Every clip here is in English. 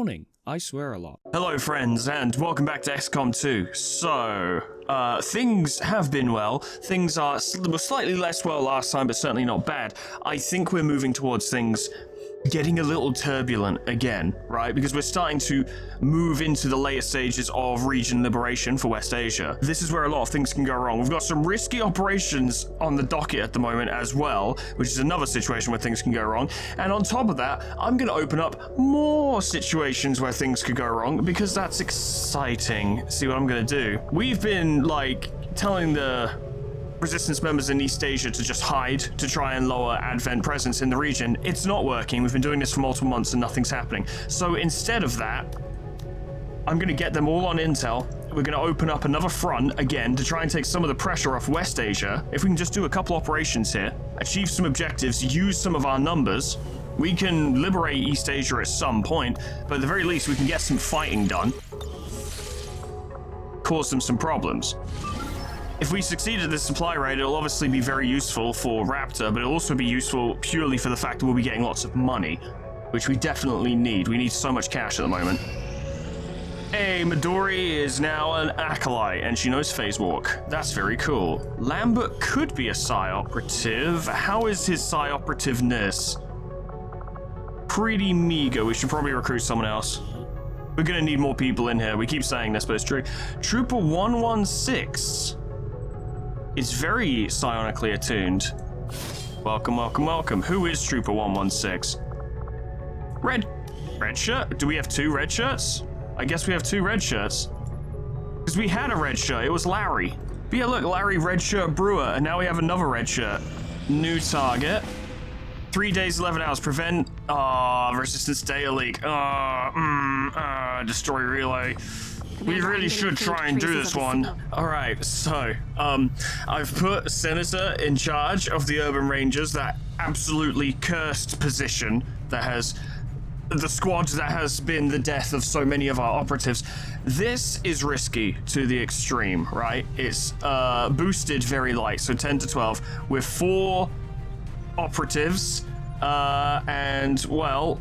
morning. I swear a lot. Hello friends, and welcome back to XCOM 2. So, things have been well. Things were slightly less well last time, but certainly not bad. I think we're moving towards things getting a little turbulent again, right? Because we're starting to move into the later stages of region liberation for West Asia. This is where a lot of things can go wrong. We've got some risky operations on the docket at the moment as well, which is another situation where things can go wrong. And on top of that, I'm going to open up more situations where things could go wrong because that's exciting. See what I'm going to do? We've been, telling the Resistance members in East Asia to just hide to try and lower Advent presence in the region. It's not working. We've been doing this for multiple months and nothing's happening. So instead of that, I'm going to get them all on intel. We're going to open up another front again to try and take some of the pressure off West Asia. If we can just do a couple operations here, achieve some objectives, use some of our numbers, we can liberate East Asia at some point, but at the very least we can get some fighting done, cause them some problems. If we succeed at this supply raid, it'll obviously be very useful for Raptor, but it'll also be useful purely for the fact that we'll be getting lots of money, which we definitely need. We need so much cash at the moment. Hey, Midori is now an acolyte, and she knows phase walk. That's very cool. Lambert could be a Psi operative. How is his Psi operativeness? Pretty meager. We should probably recruit someone else. We're gonna need more people in here. We keep saying this, but it's true. Trooper 116. It's very psionically attuned. Welcome, welcome, welcome. Who is Trooper 116? Red shirt? Do we have two red shirts? I guess we have two red shirts. Because we had a red shirt, it was Larry. But yeah, look, Larry, red shirt brewer, and now we have another red shirt. New target. 3 days, 11 hours, prevent, resistance data leak. Destroy relay. We really should try and do this one. Alright, so, I've put Senator in charge of the Urban Rangers, that absolutely cursed position that has, the squad that has been the death of so many of our operatives. This is risky to the extreme, right? It's, boosted very light, so 10 to 12, with 4 operatives, and, well,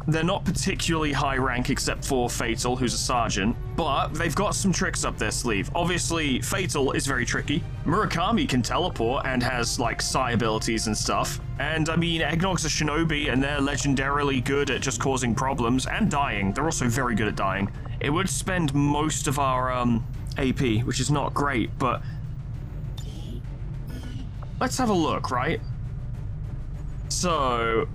they're not particularly high rank except for Fatal, who's a sergeant, but they've got some tricks up their sleeve. Obviously, Fatal is very tricky. Murakami can teleport and has, Psi abilities and stuff. And, I mean, Eggnog's a shinobi, and they're legendarily good at just causing problems and dying. They're also very good at dying. It would spend most of our, AP, which is not great, but let's have a look, right? So,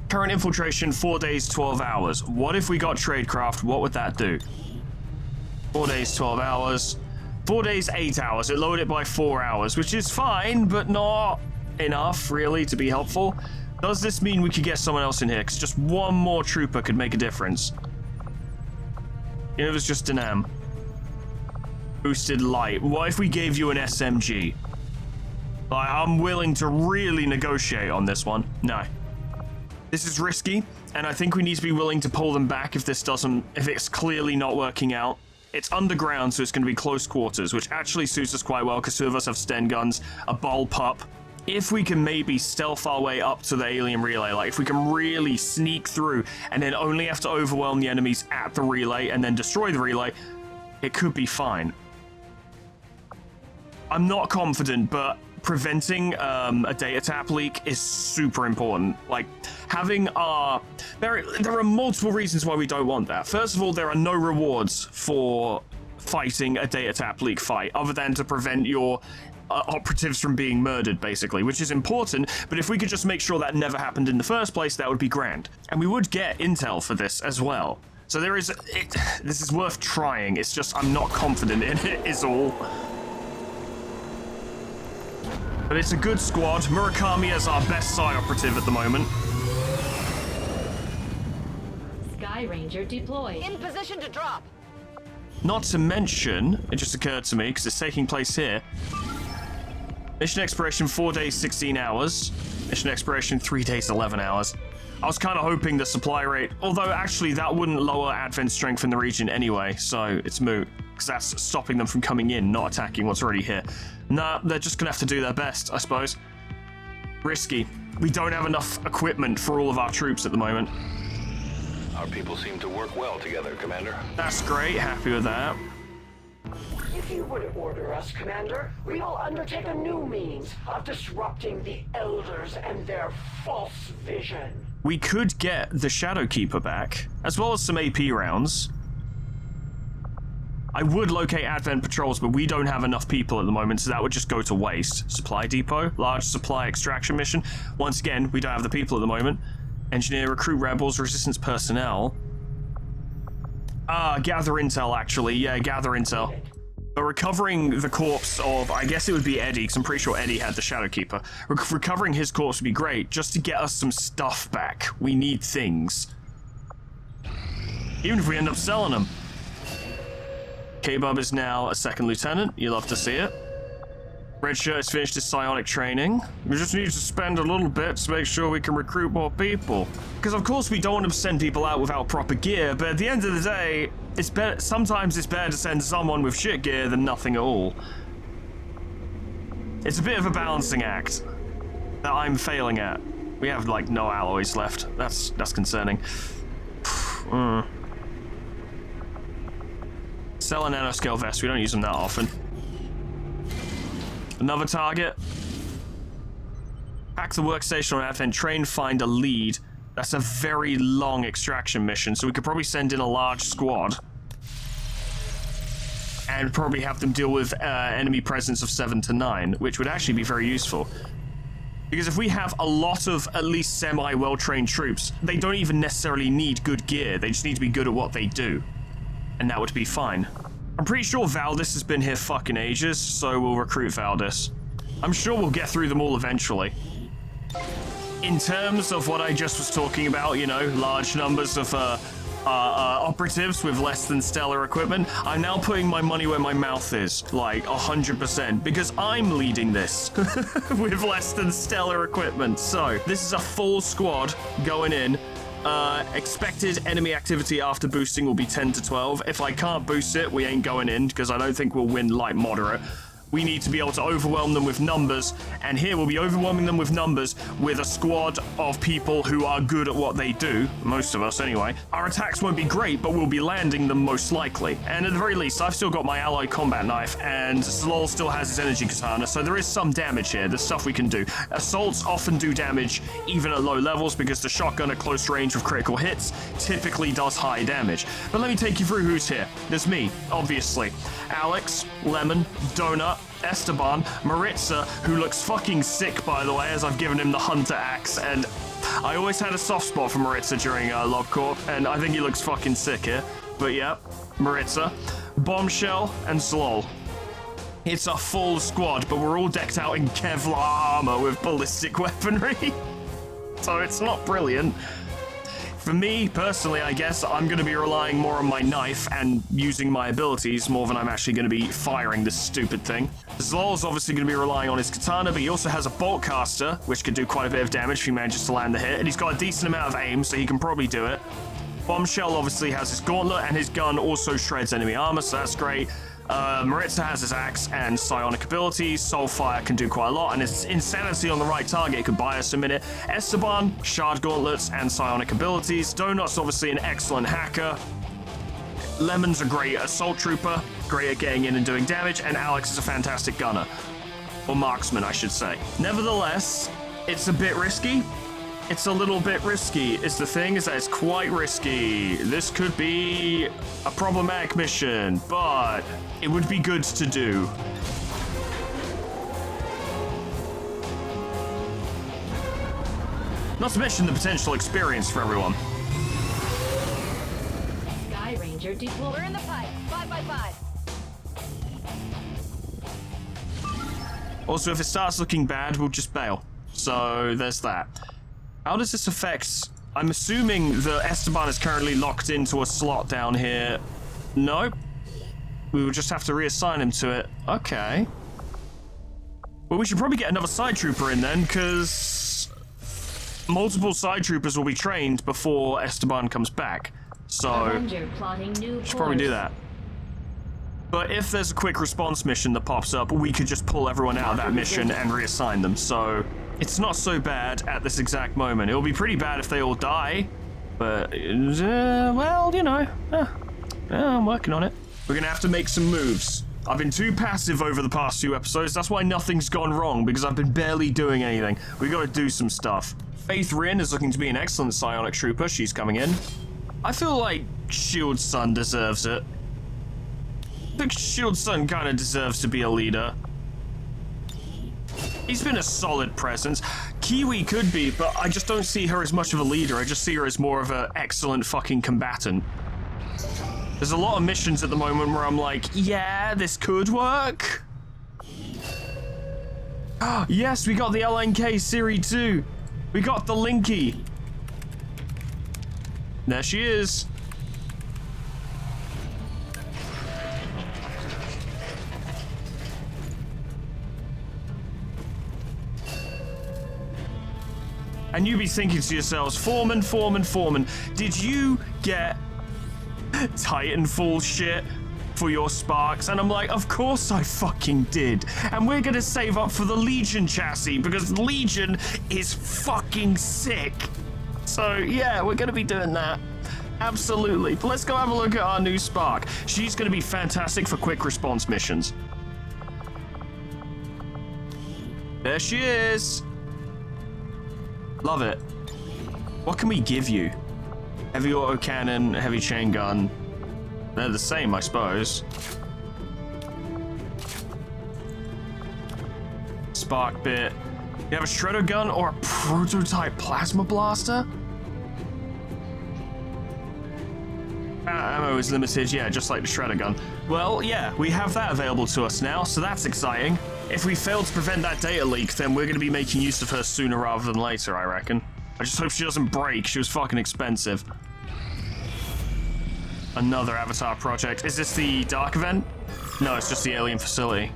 current infiltration, 4 days, 12 hours. What if we got tradecraft? What would that do? 4 days, 12 hours. 4 days, 8 hours. It lowered it by 4 hours, which is fine, but not enough, really, to be helpful. Does this mean we could get someone else in here? Because just one more trooper could make a difference. It was just an M. Boosted light. What if we gave you an SMG? I'm willing to really negotiate on this one. No. This is risky, and I think we need to be willing to pull them back if it's clearly not working out. It's underground, so it's going to be close quarters, which actually suits us quite well because 2 of us have Sten guns, a bullpup. If we can maybe stealth our way up to the alien relay, if we can really sneak through and then only have to overwhelm the enemies at the relay and then destroy the relay, it could be fine. I'm not confident, but preventing a data tap leak is super important. Having there are multiple reasons why we don't want that. First of all, there are no rewards for fighting a data tap leak fight other than to prevent your operatives from being murdered, basically, which is important. But if we could just make sure that never happened in the first place, that would be grand. And we would get intel for this as well. So this is worth trying. It's just I'm not confident in it is all. But it's a good squad. Murakami is our best Psi operative at the moment. Sky Ranger deployed. In position to drop. Not to mention, it just occurred to me, because it's taking place here. Mission expiration 4 days, 16 hours. Mission expiration 3 days, 11 hours. I was kind of hoping the supply rate, although actually that wouldn't lower Advent strength in the region anyway, so it's moot. Because that's stopping them from coming in, not attacking what's already here. Nah, they're just gonna have to do their best, I suppose. Risky. We don't have enough equipment for all of our troops at the moment. Our people seem to work well together, Commander. That's great, happy with that. If you would order us, Commander, we will undertake a new means of disrupting the Elders and their false vision. We could get the Shadowkeeper back, as well as some AP rounds. I would locate Advent patrols, but we don't have enough people at the moment, so that would just go to waste. Supply depot, large supply extraction mission. Once again, we don't have the people at the moment. Engineer, recruit rebels, resistance personnel. Gather intel, actually. Yeah, gather intel. But recovering the corpse of, I guess it would be Eddie, because I'm pretty sure Eddie had the Shadowkeeper. Recovering his corpse would be great, just to get us some stuff back. We need things. Even if we end up selling them. K-Bub is now a second lieutenant. You love to see it. Red Shirt has finished his psionic training. We just need to spend a little bit to make sure we can recruit more people. Because of course we don't want to send people out without proper gear, but at the end of the day, it's better. Sometimes it's better to send someone with shit gear than nothing at all. It's a bit of a balancing act that I'm failing at. We have like no alloys left. That's concerning. Sell a nanoscale vest. We don't use them that often. Another target. Hack the workstation on Advent. Train, find a lead. That's a very long extraction mission, so we could probably send in a large squad. And probably have them deal with enemy presence of 7 to 9, which would actually be very useful. Because if we have a lot of at least semi-well-trained troops, they don't even necessarily need good gear, they just need to be good at what they do. And that would be fine. I'm pretty sure Valdis has been here fucking ages, so we'll recruit Valdis. I'm sure we'll get through them all eventually. In terms of what I just was talking about, you know, large numbers of operatives with less than stellar equipment, I'm now putting my money where my mouth is, like 100%, because I'm leading this with less than stellar equipment. So this is a full squad going in. Expected enemy activity after boosting will be 10 to 12. If I can't boost it, we ain't going in, because I don't think we'll win light moderate. We need to be able to overwhelm them with numbers, and here we'll be overwhelming them with numbers with a squad of people who are good at what they do, most of us anyway. Our attacks won't be great, but we'll be landing them most likely. And at the very least, I've still got my alloy combat knife, and Zlol still has his energy katana, so there is some damage here. There's stuff we can do. Assaults often do damage even at low levels, because the shotgun at close range with critical hits typically does high damage. But let me take you through who's here. There's me, obviously. Alex, Lemon, Donut, Esteban, Maritza, who looks fucking sick, by the way, as I've given him the Hunter Axe, and I always had a soft spot for Maritza during LobCorp, and I think he looks fucking sick here. But yeah, Maritza, Bombshell, and Zlol. It's a full squad, but we're all decked out in Kevlar armor with ballistic weaponry. So it's not brilliant. For me, personally, I guess I'm going to be relying more on my knife and using my abilities more than I'm actually going to be firing this stupid thing. Zlol's obviously going to be relying on his katana, but he also has a bolt caster, which could do quite a bit of damage if he manages to land the hit, and he's got a decent amount of aim, so he can probably do it. Bombshell obviously has his gauntlet, and his gun also shreds enemy armor, so that's great. Maritza has his axe and psionic abilities. Soulfire can do quite a lot, and his insanity on the right target could buy us a minute. Esteban, shard gauntlets and psionic abilities. Donut's obviously an excellent hacker. Lemon's a great assault trooper, great at getting in and doing damage, and Alex is a fantastic gunner. Or marksman, I should say. Nevertheless, it's a bit risky. It's a little bit risky, is the thing, is that it's quite risky. This could be a problematic mission, but it would be good to do. Not to mention the potential experience for everyone. Sky Ranger deployed. We're in the pipe. 5x5. Also, if it starts looking bad, we'll just bail. So there's that. How does this affect... I'm assuming that Esteban is currently locked into a slot down here. No. We will just have to reassign him to it. Okay. Well, we should probably get another side trooper in then, because multiple side troopers will be trained before Esteban comes back. So, Avenger plotting new should probably do course. that. But if there's a quick response mission that pops up, we could just pull everyone out of that mission and reassign them. So, it's not so bad at this exact moment. It'll be pretty bad if they all die, But, well, you know, I'm working on it. We're gonna have to make some moves. I've been too passive over the past few episodes. That's why nothing's gone wrong, because I've been barely doing anything. We gotta do some stuff. Faith Rin is looking to be an excellent psionic trooper. She's coming in. I feel like Shield's son deserves it. I think Shield's son kind of deserves to be a leader. He's been a solid presence. Kiwi could be, but I just don't see her as much of a leader. I just see her as more of an excellent fucking combatant. There's a lot of missions at the moment where I'm like, yeah, this could work. Yes, we got the LNK Series 2. We got the Linky. There she is. And you be thinking to yourselves, Foreman, did you get Titanfall shit for your sparks? And I'm like, of course I fucking did. And we're gonna save up for the Legion chassis because Legion is fucking sick. So yeah, we're gonna be doing that. Absolutely. But let's go have a look at our new spark. She's gonna be fantastic for quick response missions. There she is. Love it. What can we give you? Heavy autocannon, heavy chain gun. They're the same, I suppose. Spark bit. You have a shredder gun or a prototype plasma blaster? Ammo is limited, yeah, just like the shredder gun. Well, yeah, we have that available to us now, so that's exciting. If we fail to prevent that data leak, then we're going to be making use of her sooner rather than later, I reckon. I just hope she doesn't break. She was fucking expensive. Another Avatar project. Is this the Dark event? No, it's just the alien facility.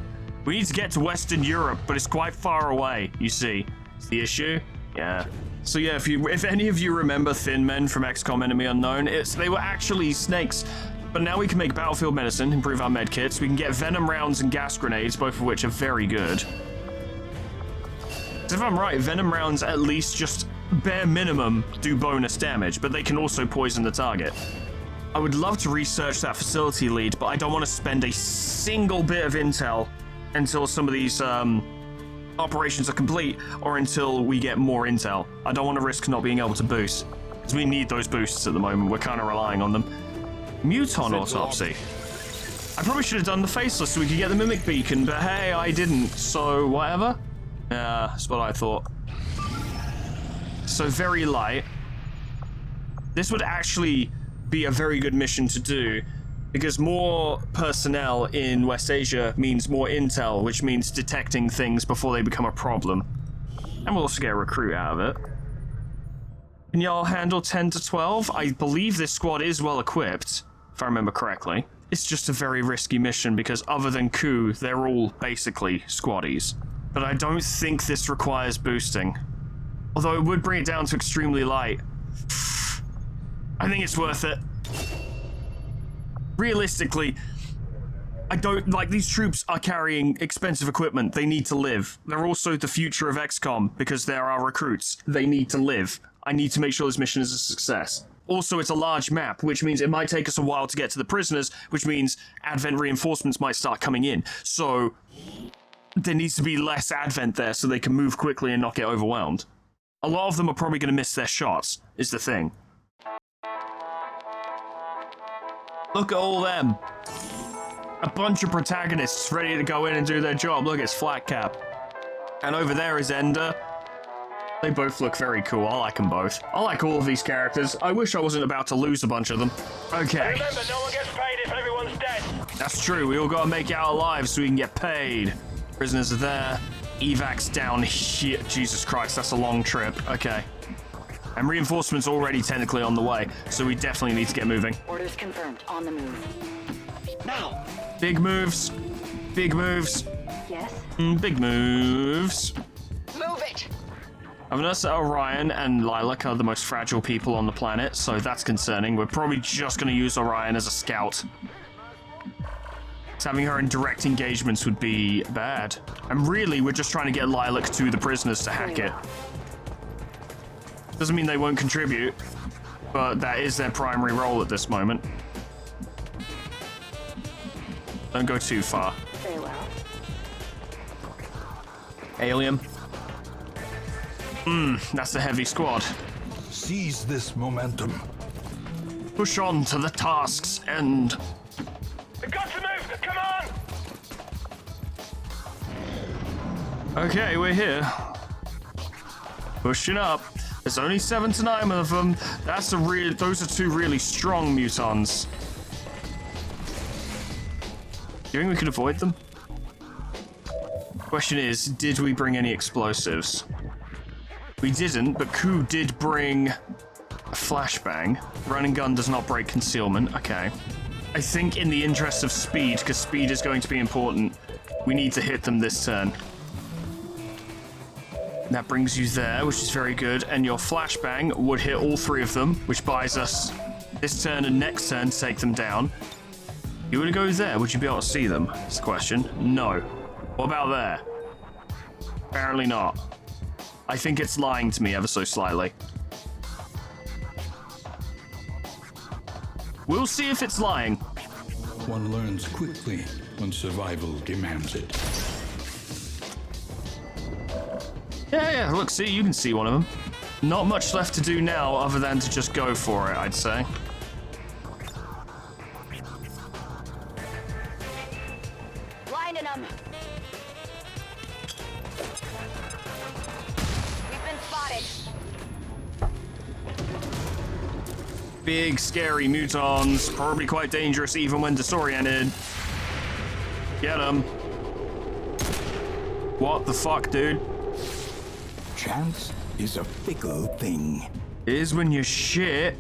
We need to get to Western Europe, but it's quite far away, you see. It's the issue? Yeah. So yeah, if any of you remember Thin Men from XCOM Enemy Unknown, they were actually snakes. But now we can make battlefield medicine, improve our med kits. We can get venom rounds and gas grenades, both of which are very good. So if I'm right, venom rounds at least just bare minimum do bonus damage, but they can also poison the target. I would love to research that facility lead, but I don't want to spend a single bit of intel until some of these operations are complete, or until we get more intel. I don't want to risk not being able to boost, because we need those boosts at the moment. We're kind of relying on them. Muton autopsy. I probably should have done the faceless so we could get the mimic beacon, but hey, I didn't, so whatever. Yeah, that's what I thought. So very light. This would actually be a very good mission to do, because more personnel in West Asia means more intel, which means detecting things before they become a problem. And we'll also get a recruit out of it. Can y'all handle 10 to 12? I believe this squad is well equipped, if I remember correctly. It's just a very risky mission because other than Ku, they're all basically squaddies. But I don't think this requires boosting. Although it would bring it down to extremely light. I think it's worth it. Realistically, I don't like these troops are carrying expensive equipment. They need to live. They're also the future of XCOM because they're our recruits. They need to live. I need to make sure this mission is a success. Also, it's a large map, which means it might take us a while to get to the prisoners, which means Advent reinforcements might start coming in. So there needs to be less Advent there so they can move quickly and not get overwhelmed. A lot of them are probably going to miss their shots, is the thing. Look at all them. A bunch of protagonists ready to go in and do their job. Look, it's Flat Cap. And over there is Ender. They both look very cool. I like them both. I like all of these characters. I wish I wasn't about to lose a bunch of them. Okay. Remember, no one gets paid if everyone's dead. That's true. We all gotta make it out alive so we can get paid. Prisoners are there. Evacs down here. Jesus Christ, that's a long trip. Okay. And reinforcements already technically on the way, so we definitely need to get moving. Orders confirmed. On the move. Now, Big moves. Big moves. Yes? Big moves. Move it! I've noticed that Orion and Lilac are the most fragile people on the planet, so that's concerning. We're probably just going to use Orion as a scout. So having her in direct engagements would be bad. And really, we're just trying to get Lilac to the prisoners to hack it. Doesn't mean they won't contribute, but that is their primary role at this moment. Don't go too far. Very well. Alien. That's a heavy squad. Seize this momentum. Push on to the task's end. We've got to move! Come on! Okay, we're here. Pushing up. There's only 7 to 9 of them. Those are 2 really strong mutons. Do you think we could avoid them? Question is, did we bring any explosives? We didn't, but Ku did bring a flashbang. Running gun does not break concealment. Okay. I think in the interest of speed, because speed is going to be important, we need to hit them this turn. That brings you there, which is very good, and your flashbang would hit all 3 of them, which buys us this turn and next turn to take them down. You were to go there, would you be able to see them? That's the question. No. What about there? Apparently not. I think it's lying to me ever so slightly. We'll see if it's lying. One learns quickly when survival demands it. Yeah, look, see, you can see one of them. Not much left to do now other than to just go for it, I'd say. Blinding them. We've been spotted. Big, scary mutons, probably quite dangerous even when disoriented. Get them. What the fuck, dude? Chance is a fickle thing. Is when you're shit.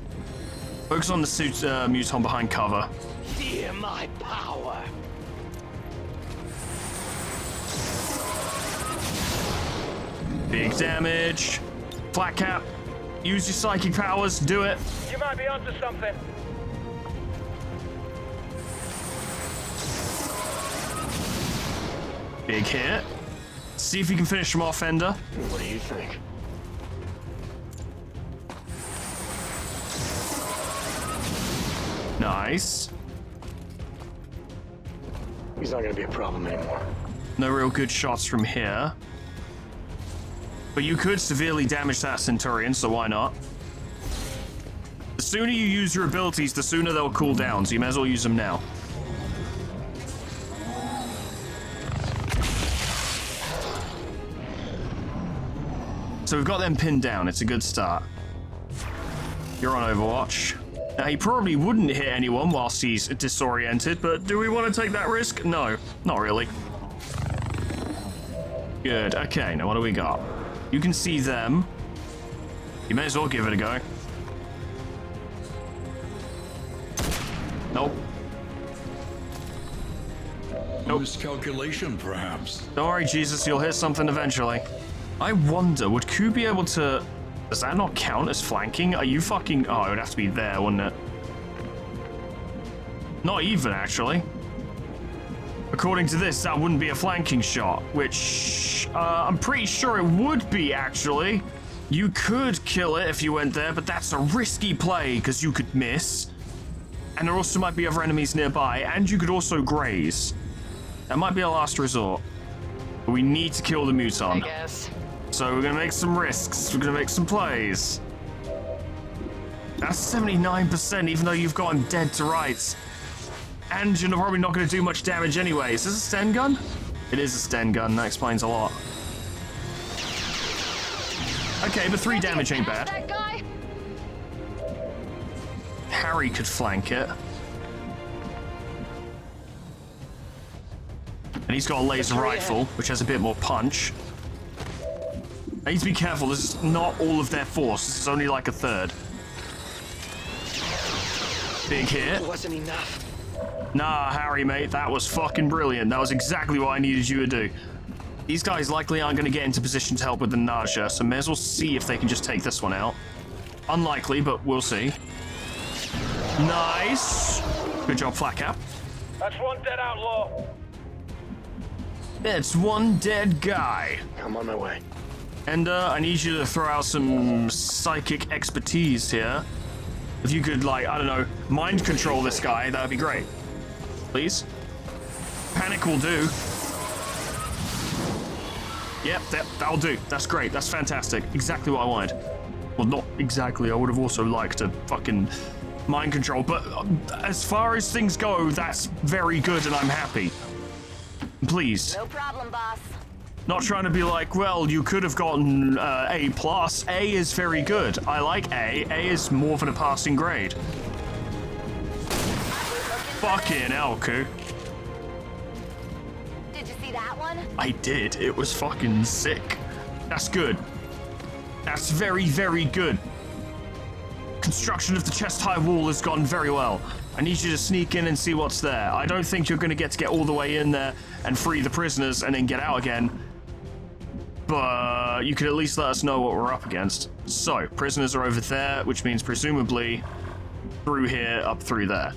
Focus on the suit, muton behind cover. Fear my power! Big damage. Flat cap. Use your psychic powers. Do it. You might be onto something. Big hit. See if you can finish him off, Ender. What do you think? Nice. He's not gonna be a problem anymore. No real good shots from here. But you could severely damage that Centurion, so why not? The sooner you use your abilities, the sooner they'll cool down, so you may as well use them now. So we've got them pinned down. It's a good start. You're on Overwatch. Now, he probably wouldn't hit anyone whilst he's disoriented, but do we want to take that risk? No, not really. Good. Okay, now what do we got? You can see them. You may as well give it a go. Nope. Nope. Miscalculation, perhaps. Don't worry, Jesus, you'll hit something eventually. I wonder, would Ku be able to... Does that not count as flanking? Are you fucking... Oh, it would have to be there, wouldn't it? Not even, actually. According to this, that wouldn't be a flanking shot, which... I'm pretty sure it would be, actually. You could kill it if you went there, but that's a risky play, because you could miss. And there also might be other enemies nearby, and you could also graze. That might be a last resort. But we need to kill the muton. I guess. So we're gonna make some risks. We're gonna make some plays. That's 79%, even though you've got him dead to rights. And you're probably not gonna do much damage anyway. Is this a Sten gun? It is a Sten gun. That explains a lot. Okay, but 3 damage ain't bad. That guy? Harry could flank it. And he's got a laser rifle, which has a bit more punch. I need to be careful, this is not all of their force, this is only like a third. Big hit. Wasn't enough. Nah, Harry, mate, that was fucking brilliant. That was exactly what I needed you to do. These guys likely aren't going to get into position to help with the nausea, so may as well see if they can just take this one out. Unlikely, but we'll see. Nice. Good job, Flat Cap. That's one dead outlaw. It's one dead guy. I'm on my way. And I need you to throw out some psychic expertise here. If you could, like, I don't know, mind control this guy, that would be great. Please? Panic will do. Yep, that'll do. That's great. That's fantastic. Exactly what I wanted. Well, not exactly. I would have also liked to fucking mind control, but as far as things go, that's very good and I'm happy. Please. No problem, boss. Not trying to be like, well, you could have gotten A+. A is very good. I like A. A is more than a passing grade. Fucking hell, Koo. Did you see that one? I did. It was fucking sick. That's good. That's very, very good. Construction of the chest-high wall has gone very well. I need you to sneak in and see what's there. I don't think you're going to get all the way in there and free the prisoners and then get out again. But you could at least let us know what we're up against. So, prisoners are over there, which means presumably through here, up through there.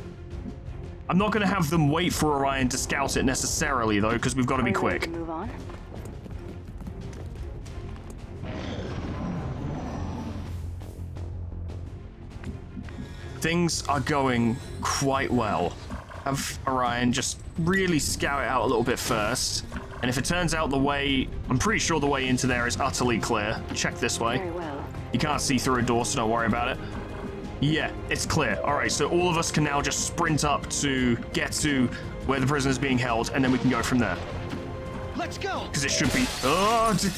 I'm not going to have them wait for Orion to scout it necessarily, though, because we've got to be quick. Move on. Things are going quite well. Have Orion just really scout it out a little bit first. And if it turns out the way, I'm pretty sure the way into there is utterly clear. Check this way. Very well. You can't see through a door, so don't worry about it. Yeah, it's clear. All right, so all of us can now just sprint up to get to where the prisoner's being held, and then we can go from there. Let's go. Because it should be,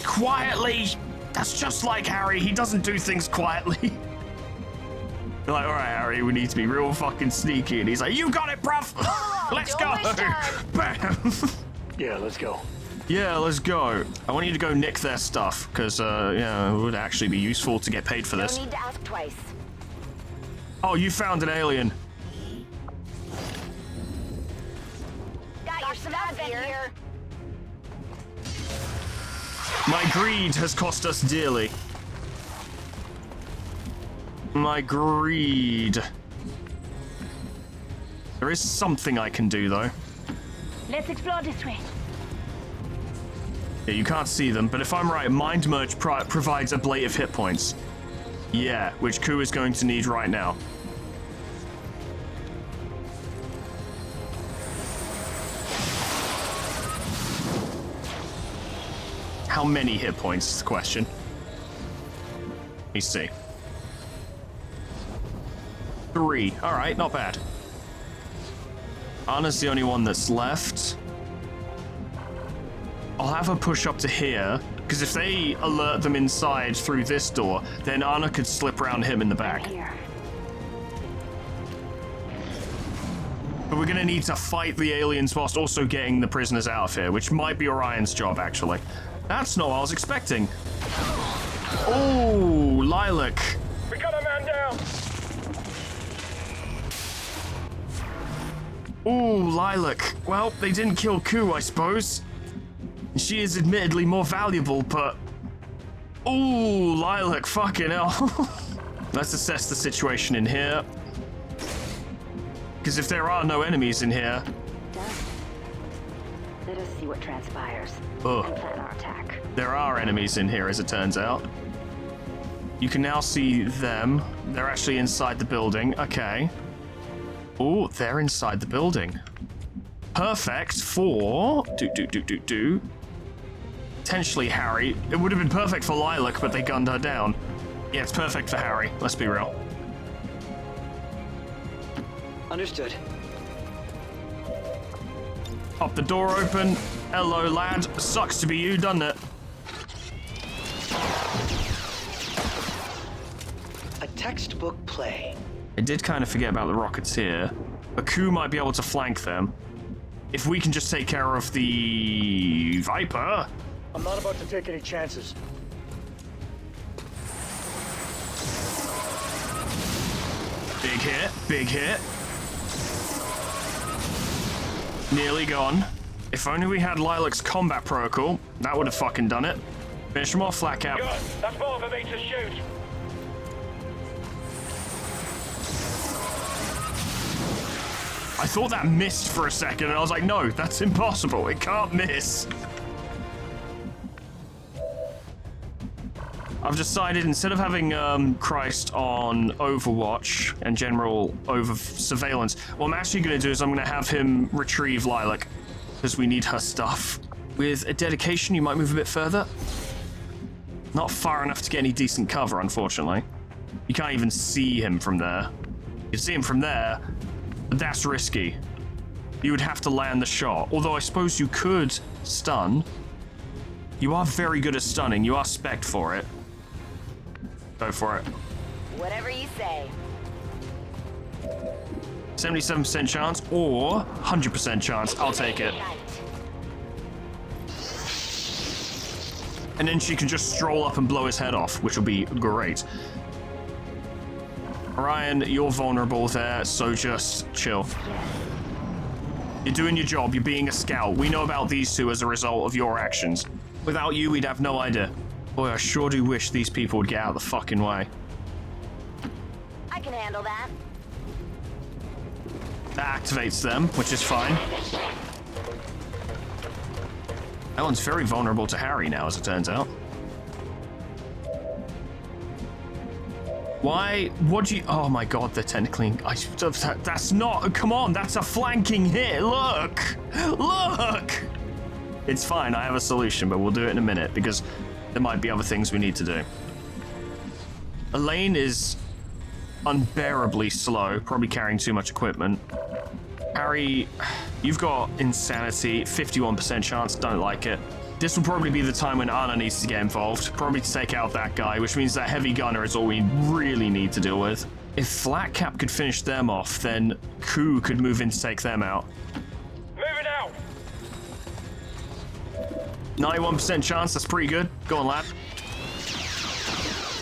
quietly. That's just like Harry. He doesn't do things quietly. You're like, all right, Harry, we need to be real fucking sneaky. And he's like, you got it, bruv. Let's go. don't waste time. Bam. Yeah, let's go. Yeah, let's go. I want you to go nick their stuff, because, yeah, it would actually be useful to get paid for No this. need to ask twice. Oh, you found an alien. Got your stuff here. My greed has cost us dearly. My greed. There is something I can do, though. Let's explore this way. Yeah, you can't see them, but if I'm right, Mind Merge provides ablative hit points. Yeah, which Koo is going to need right now. How many hit points is the question? Let me see. 3. Alright, not bad. Anna's the only one that's left. I'll have her push up to here, because if they alert them inside through this door, then Anna could slip around him in the back. Here. But we're gonna need to fight the aliens whilst also getting the prisoners out of here, which might be Orion's job, actually. That's not what I was expecting. Oh, Lilac. We got a man down. Ooh, Lilac. Well, they didn't kill Koo, I suppose. She is admittedly more valuable, but... Ooh, Lilac, fucking hell. Let's assess the situation in here. Because if there are no enemies in here... Done. Let us see what transpires. Ugh. And plan our attack. There are enemies in here, as it turns out. You can now see them. They're actually inside the building. Okay. Oh, they're inside the building. Perfect for... Potentially Harry. It would have been perfect for Lilac, but they gunned her down. Yeah, it's perfect for Harry. Let's be real. Understood. Pop the door open. Hello, lad. Sucks to be you, doesn't it? A textbook play. I did kind of forget about the rockets here. A Koo might be able to flank them. If we can just take care of the Viper. I'm not about to take any chances. Big hit, big hit. Nearly gone. If only we had Lilac's combat protocol, that would have fucking done it. Finish him off, Flat Cap. Good. That's more for me to shoot. I thought that missed for a second, and I was like, no, that's impossible. It can't miss. I've decided instead of having Christ on Overwatch and general over surveillance, what I'm actually going to do is I'm going to have him retrieve Lilac, because we need her stuff. With a dedication, you might move a bit further. Not far enough to get any decent cover, unfortunately. You can't even see him from there. You can see him from there, but that's risky. You would have to land the shot, although I suppose you could stun. You are very good at stunning. You are spec'd for it. Go for it. Whatever you say. 77% chance or 100% chance. I'll take it. And then she can just stroll up and blow his head off, which will be great. Ryan, you're vulnerable there, so just chill. You're doing your job. You're being a scout. We know about these two as a result of your actions. Without you, we'd have no idea. Boy, I sure do wish these people would get out of the fucking way. I can handle that. That activates them, which is fine. That one's very vulnerable to Harry now, as it turns out. Why? What do you... Oh my god, they're technically... That's not... Come on, that's a flanking hit. Look! Look! It's fine, I have a solution, but we'll do it in a minute, because there might be other things we need to do. Elaine is unbearably slow, probably carrying too much equipment. Harry, you've got insanity, 51% chance, don't like it. This will probably be the time when Anna needs to get involved, probably to take out that guy, which means that heavy gunner is all we really need to deal with. If Flat Cap could finish them off, then Ku could move in to take them out. Moving out! 91% chance, that's pretty good. Go on, lad.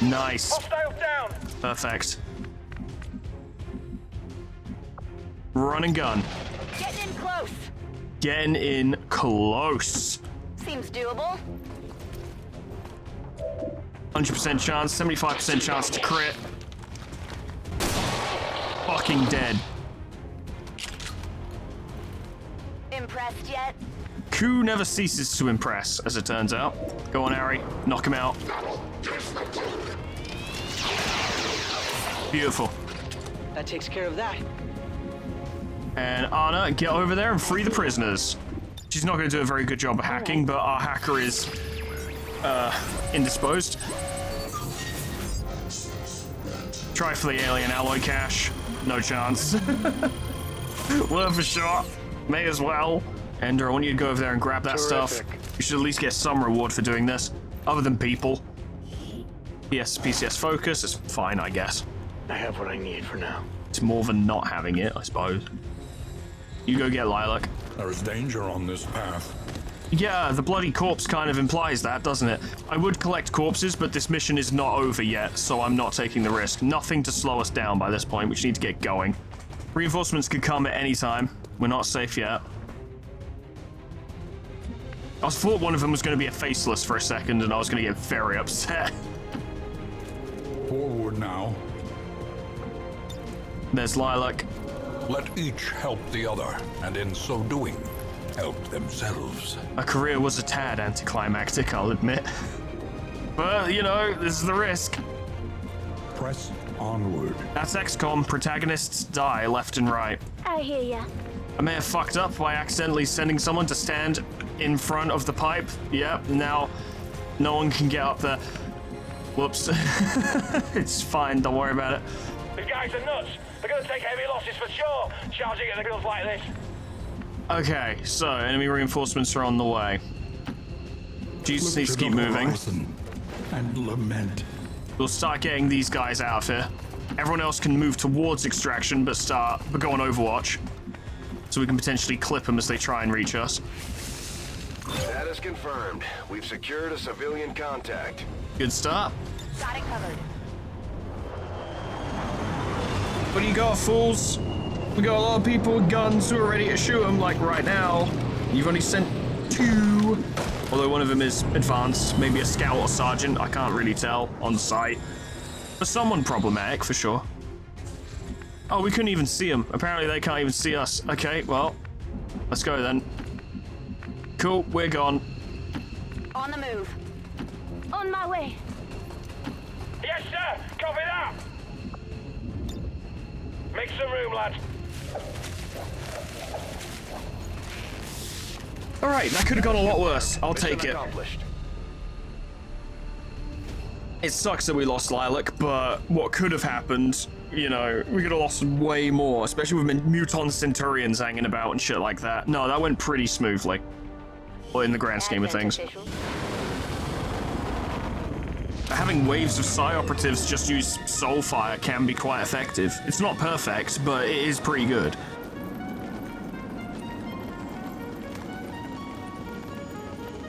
Nice. Hostiles down! Perfect. Run and gun. Getting in close. Getting in close. Seems doable. 100% chance, 75% chance to crit. Fucking dead. Impressed yet? Ku never ceases to impress, as it turns out. Go on, Harry. Knock him out. Beautiful. That takes care of that. And Anna, get over there and free the prisoners. She's not going to do a very good job of hacking, but our hacker is indisposed. Try for the alien alloy cache. No chance. Worth a shot. May as well. Ender, I want you to go over there and grab that stuff. You should at least get some reward for doing this, other than people. Yes, PCS focus is fine, I guess. I have what I need for now. It's more than not having it, I suppose. You go get Lilac. There is danger on this path. Yeah, the bloody corpse kind of implies that, doesn't it? I would collect corpses, but this mission is not over yet, so I'm not taking the risk. Nothing to slow us down by this point. We just need to get going. Reinforcements could come at any time. We're not safe yet. I thought one of them was going to be a faceless for a second, and I was going to get very upset. Forward now. There's Lilac. Let each help the other, and in so doing, help themselves. Her career was a tad anticlimactic, I'll admit. But, you know, this is the risk. Press onward. That's XCOM. Protagonists die left and right. I hear ya. I may have fucked up by accidentally sending someone to stand in front of the pipe. Yep, now no one can get up there. Whoops. It's fine, don't worry about it. The guys are nuts. They're gonna take heavy losses for sure, charging at the guns like this. Okay, so enemy reinforcements are on the way. Jesus needs to keep moving. And lament. We'll start getting these guys out of here. Everyone else can move towards extraction, but go on Overwatch. So we can potentially clip them as they try and reach us. Status confirmed. We've secured a civilian contact. Good start. Got it covered. What do you got, fools? We got a lot of people with guns who are ready to shoot them, like right now. You've only sent 2. Although one of them is advanced, maybe a scout or sergeant, I can't really tell on sight. But someone problematic, for sure. Oh, we couldn't even see them. Apparently they can't even see us. Okay, well, let's go then. Cool, we're gone. On the move. On my way. Yes, sir. Copy that. Make some room, lad. Alright, that could have gone a lot worse. I'll take it. Accomplished. It sucks that we lost Lilac, but what could have happened, you know, we could have lost way more, especially with Muton Centurions hanging about and shit like that. No, that went pretty smoothly. Well, in the grand scheme of things. Having waves of Psi operatives just use Soulfire can be quite effective. It's not perfect, but it is pretty good.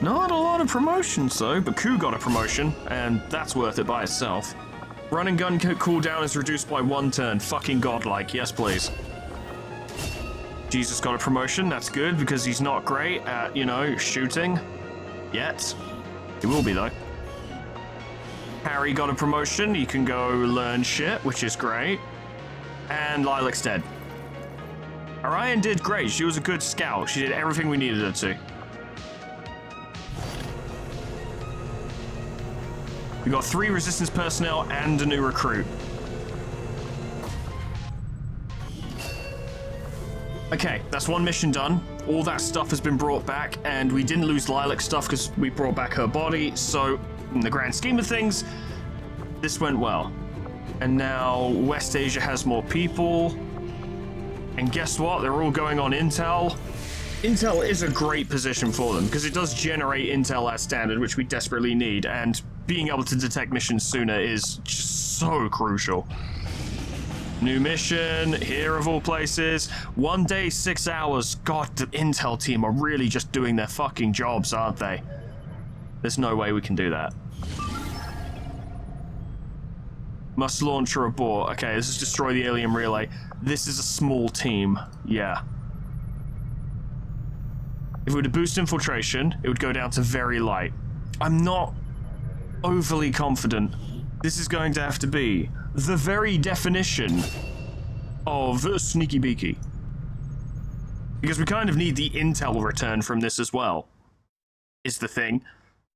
Not a lot of promotions though, but Ku got a promotion, and that's worth it by itself. Run and gun cooldown is reduced by 1 turn. Fucking godlike, yes please. Jesus got a promotion, that's good, because he's not great at, you know, shooting. Yet. He will be though. Harry got a promotion, he can go learn shit, which is great. And Lilac's dead. Orion did great, she was a good scout, she did everything we needed her to. We got 3 resistance personnel and a new recruit. Okay, that's 1 mission done. All that stuff has been brought back, and we didn't lose Lilac's stuff because we brought back her body, so in the grand scheme of things, this went well. And now West Asia has more people. And guess what? They're all going on Intel. Intel is a great position for them because it does generate Intel as standard, which we desperately need, and being able to detect missions sooner is just so crucial. New mission, here of all places. 1 day, 6 hours. God, the Intel team are really just doing their fucking jobs, aren't they? There's no way we can do that. Must launch or abort. Okay, this is destroy the alien relay. This is a small team. Yeah. If we were to boost infiltration, it would go down to very light. I'm not overly confident. This is going to have to be the very definition of sneaky beaky. Because we kind of need the intel return from this as well, is the thing.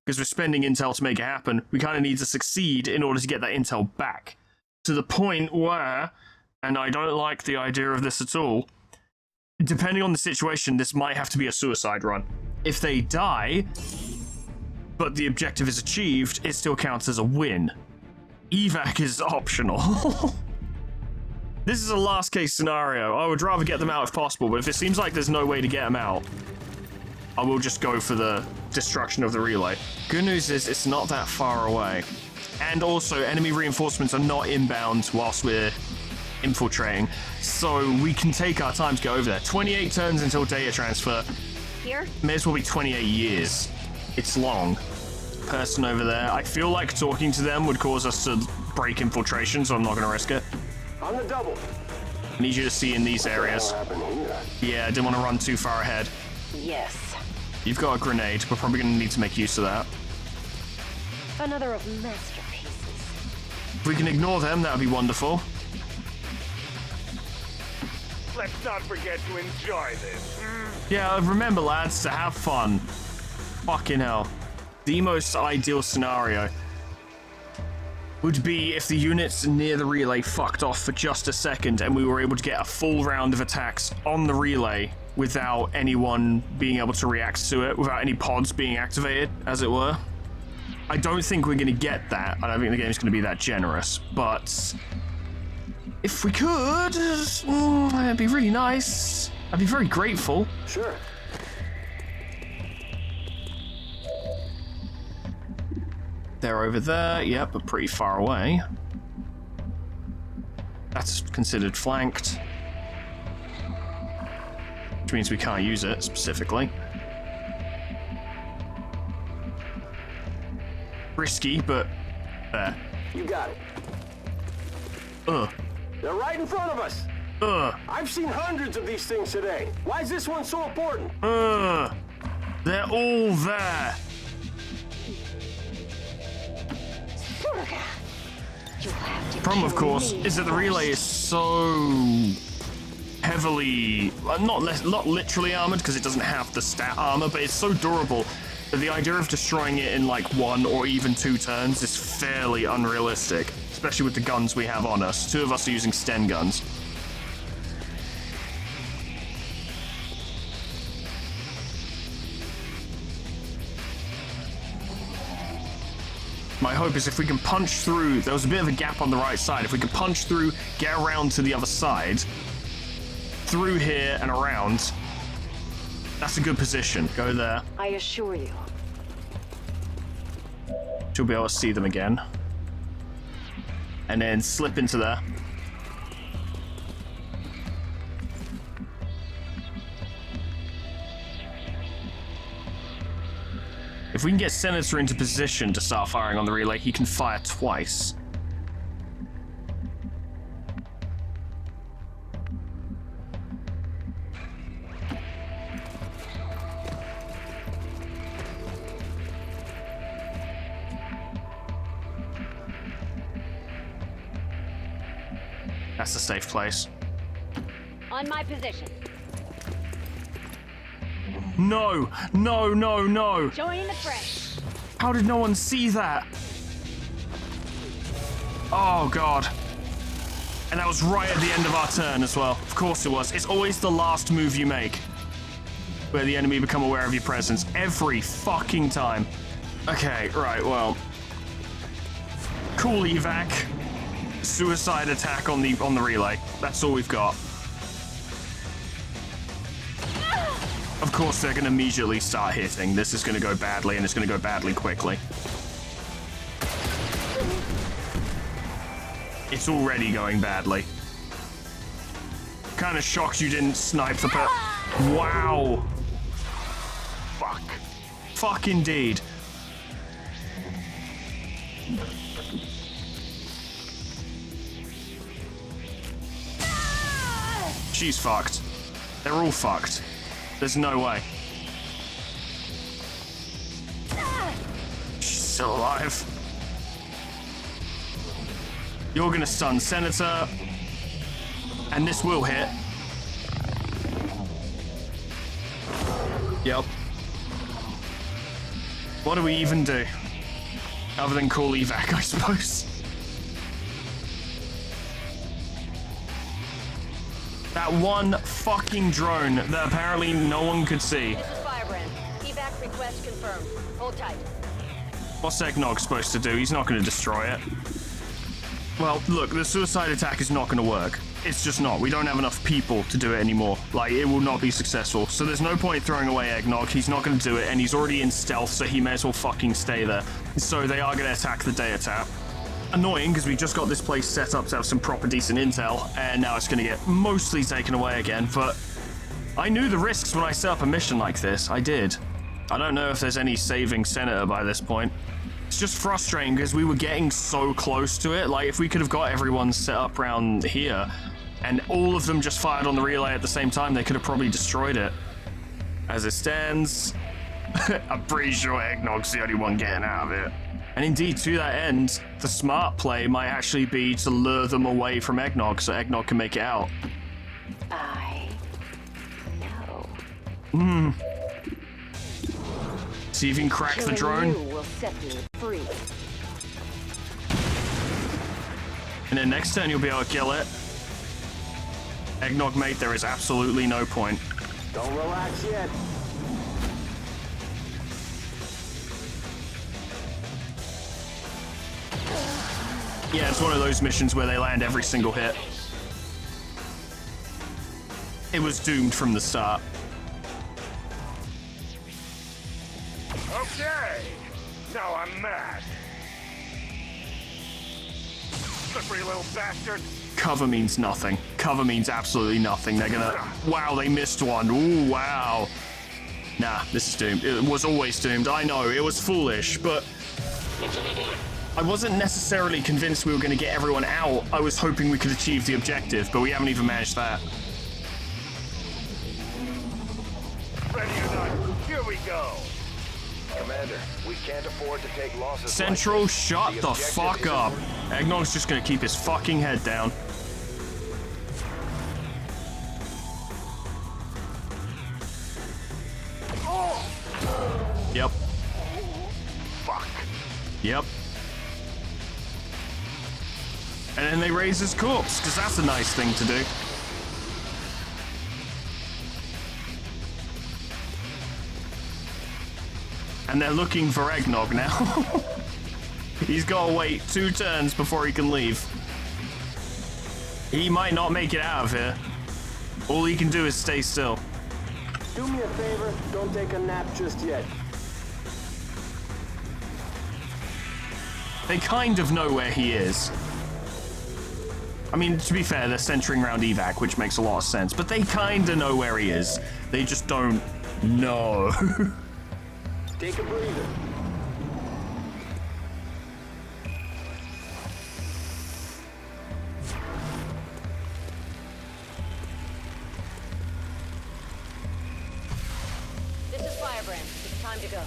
Because we're spending intel to make it happen, we kind of need to succeed in order to get that intel back. To the point where, and I don't like the idea of this at all, depending on the situation, this might have to be a suicide run. If they die, but the objective is achieved, it still counts as a win. Evac is optional. This is a last case scenario. I would rather get them out if possible, but if it seems like there's no way to get them out, I will just go for the destruction of the relay. Good news is it's not that far away. And also, enemy reinforcements are not inbound whilst we're infiltrating, so we can take our time to go over there. 28 turns until data transfer. Here? May as well be 28 years. It's long. Person over there. I feel like talking to them would cause us to break infiltration, so I'm not going to risk it. On the double. I need you to see in these areas. Yeah, I didn't want to run too far ahead. Yes. You've got a grenade. We're probably going to need to make use of that. Another of masterpieces. If we can ignore them, that would be wonderful. Let's not forget to enjoy this. Yeah, remember, lads, to have fun. Fucking hell. The most ideal scenario would be if the units near the relay fucked off for just a second and we were able to get a full round of attacks on the relay without anyone being able to react to it, without any pods being activated, as it were. I don't think we're going to get that. I don't think the game's going to be that generous, but if we could, it'd be really nice. I'd be very grateful. Sure. They're over there, yep, but pretty far away. That's considered flanked. Which means we can't use it, specifically. Risky, but there. You got it. Ugh. They're right in front of us. Ugh. I've seen hundreds of these things today. Why is this one so important? Ugh. They're all there. Problem, of course, is that the relay is so heavily, not literally armored because it doesn't have the stat armor, but it's so durable But the idea of destroying it in like 1 or even 2 turns is fairly unrealistic, especially with the guns we have on us. 2 of us are using Sten guns. My hope is if we can punch through, there was a bit of a gap on the right side, if we can punch through, get around to the other side, through here and around, that's a good position. Go there. I assure you. She'll be able to see them again. And then slip into there. If we can get Senator into position to start firing on the relay, he can fire twice. That's a safe place. On my position. No! No, no, no! Join the fray. How did no one see that? Oh, God. And that was right at the end of our turn as well. Of course it was. It's always the last move you make where the enemy become aware of your presence. Every fucking time. Okay, right, well. Cool evac. Suicide attack on the relay. That's all we've got. Of course, they're going to immediately start hitting. This is going to go badly, and it's going to go badly quickly. It's already going badly. Kind of shocked you didn't snipe the Wow. Fuck. Fuck indeed. She's fucked. They're all fucked. There's no way. She's still alive. You're gonna stun Senator. And this will hit. Yep. What do we even do? Other than call evac, I suppose. That one fucking drone that apparently no one could see. This is Firebrand. Evac request confirmed. Hold tight. What's Eggnog supposed to do? He's not going to destroy it. Well, look, the suicide attack is not going to work. It's just not. We don't have enough people to do it anymore. Like, it will not be successful. So there's no point throwing away Eggnog. He's not going to do it, and he's already in stealth, so he may as well fucking stay there. So they are going to attack the day attack. Annoying, because we just got this place set up to have some proper decent intel, and now it's going to get mostly taken away again, but I knew the risks when I set up a mission like this. I did. I don't know if there's any saving Senator by this point. It's just frustrating because we were getting so close to it. Like, if we could have got everyone set up around here, and all of them just fired on the relay at the same time, they could have probably destroyed it. As it stands, I'm pretty sure Eggnog's the only one getting out of it. And indeed, to that end, the smart play might actually be to lure them away from Eggnog so Eggnog can make it out. I know. See if you can crack the drone. You will set me free. And then next turn you'll be able to kill it. Eggnog mate, there is absolutely no point. Don't relax yet. Yeah, it's one of those missions where they land every single hit. It was doomed from the start. Okay, now I'm mad. Slippery little bastard. Cover means nothing. Cover means absolutely nothing. They're gonna... Wow, they missed one. Ooh, wow. Nah, this is doomed. It was always doomed. I know, it was foolish, but... I wasn't necessarily convinced we were going to get everyone out. I was hoping we could achieve the objective, but we haven't even managed that. Ready or not, here we go. Commander, we can't afford to take losses. Central, like this. shut the objective fuck is up. Eggnog's just going to keep his fucking head down. Yep. Yep. And then they raise his corpse, because that's a nice thing to do. And they're looking for Eggnog now. He's got to wait 2 turns before he can leave. He might not make it out of here. All he can do is stay still. Do me a favor, don't take a nap just yet. They kind of know where he is. I mean, to be fair, they're centering around evac, which makes a lot of sense, but they kind of know where he is. They just don't know. Take a breather. This is Firebrand. It's time to go.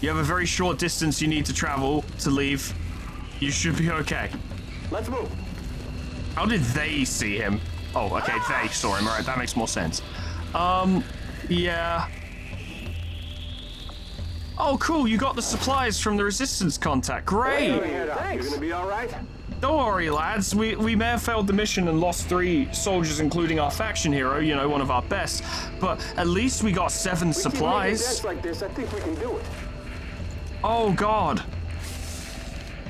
You have a very short distance you need to travel to leave. You should be okay. Let's move. How did they see him? Oh, okay, they saw him. All right, that makes more sense. Yeah. Oh, cool, you got the supplies from the Resistance contact. Great! Thanks. You're gonna be all right? Don't worry, lads. We may have failed the mission and lost 3 soldiers, including our faction hero, you know, one of our best. But at least we got 7 supplies. If we keep making dents like this, I think we can do it. Oh, God.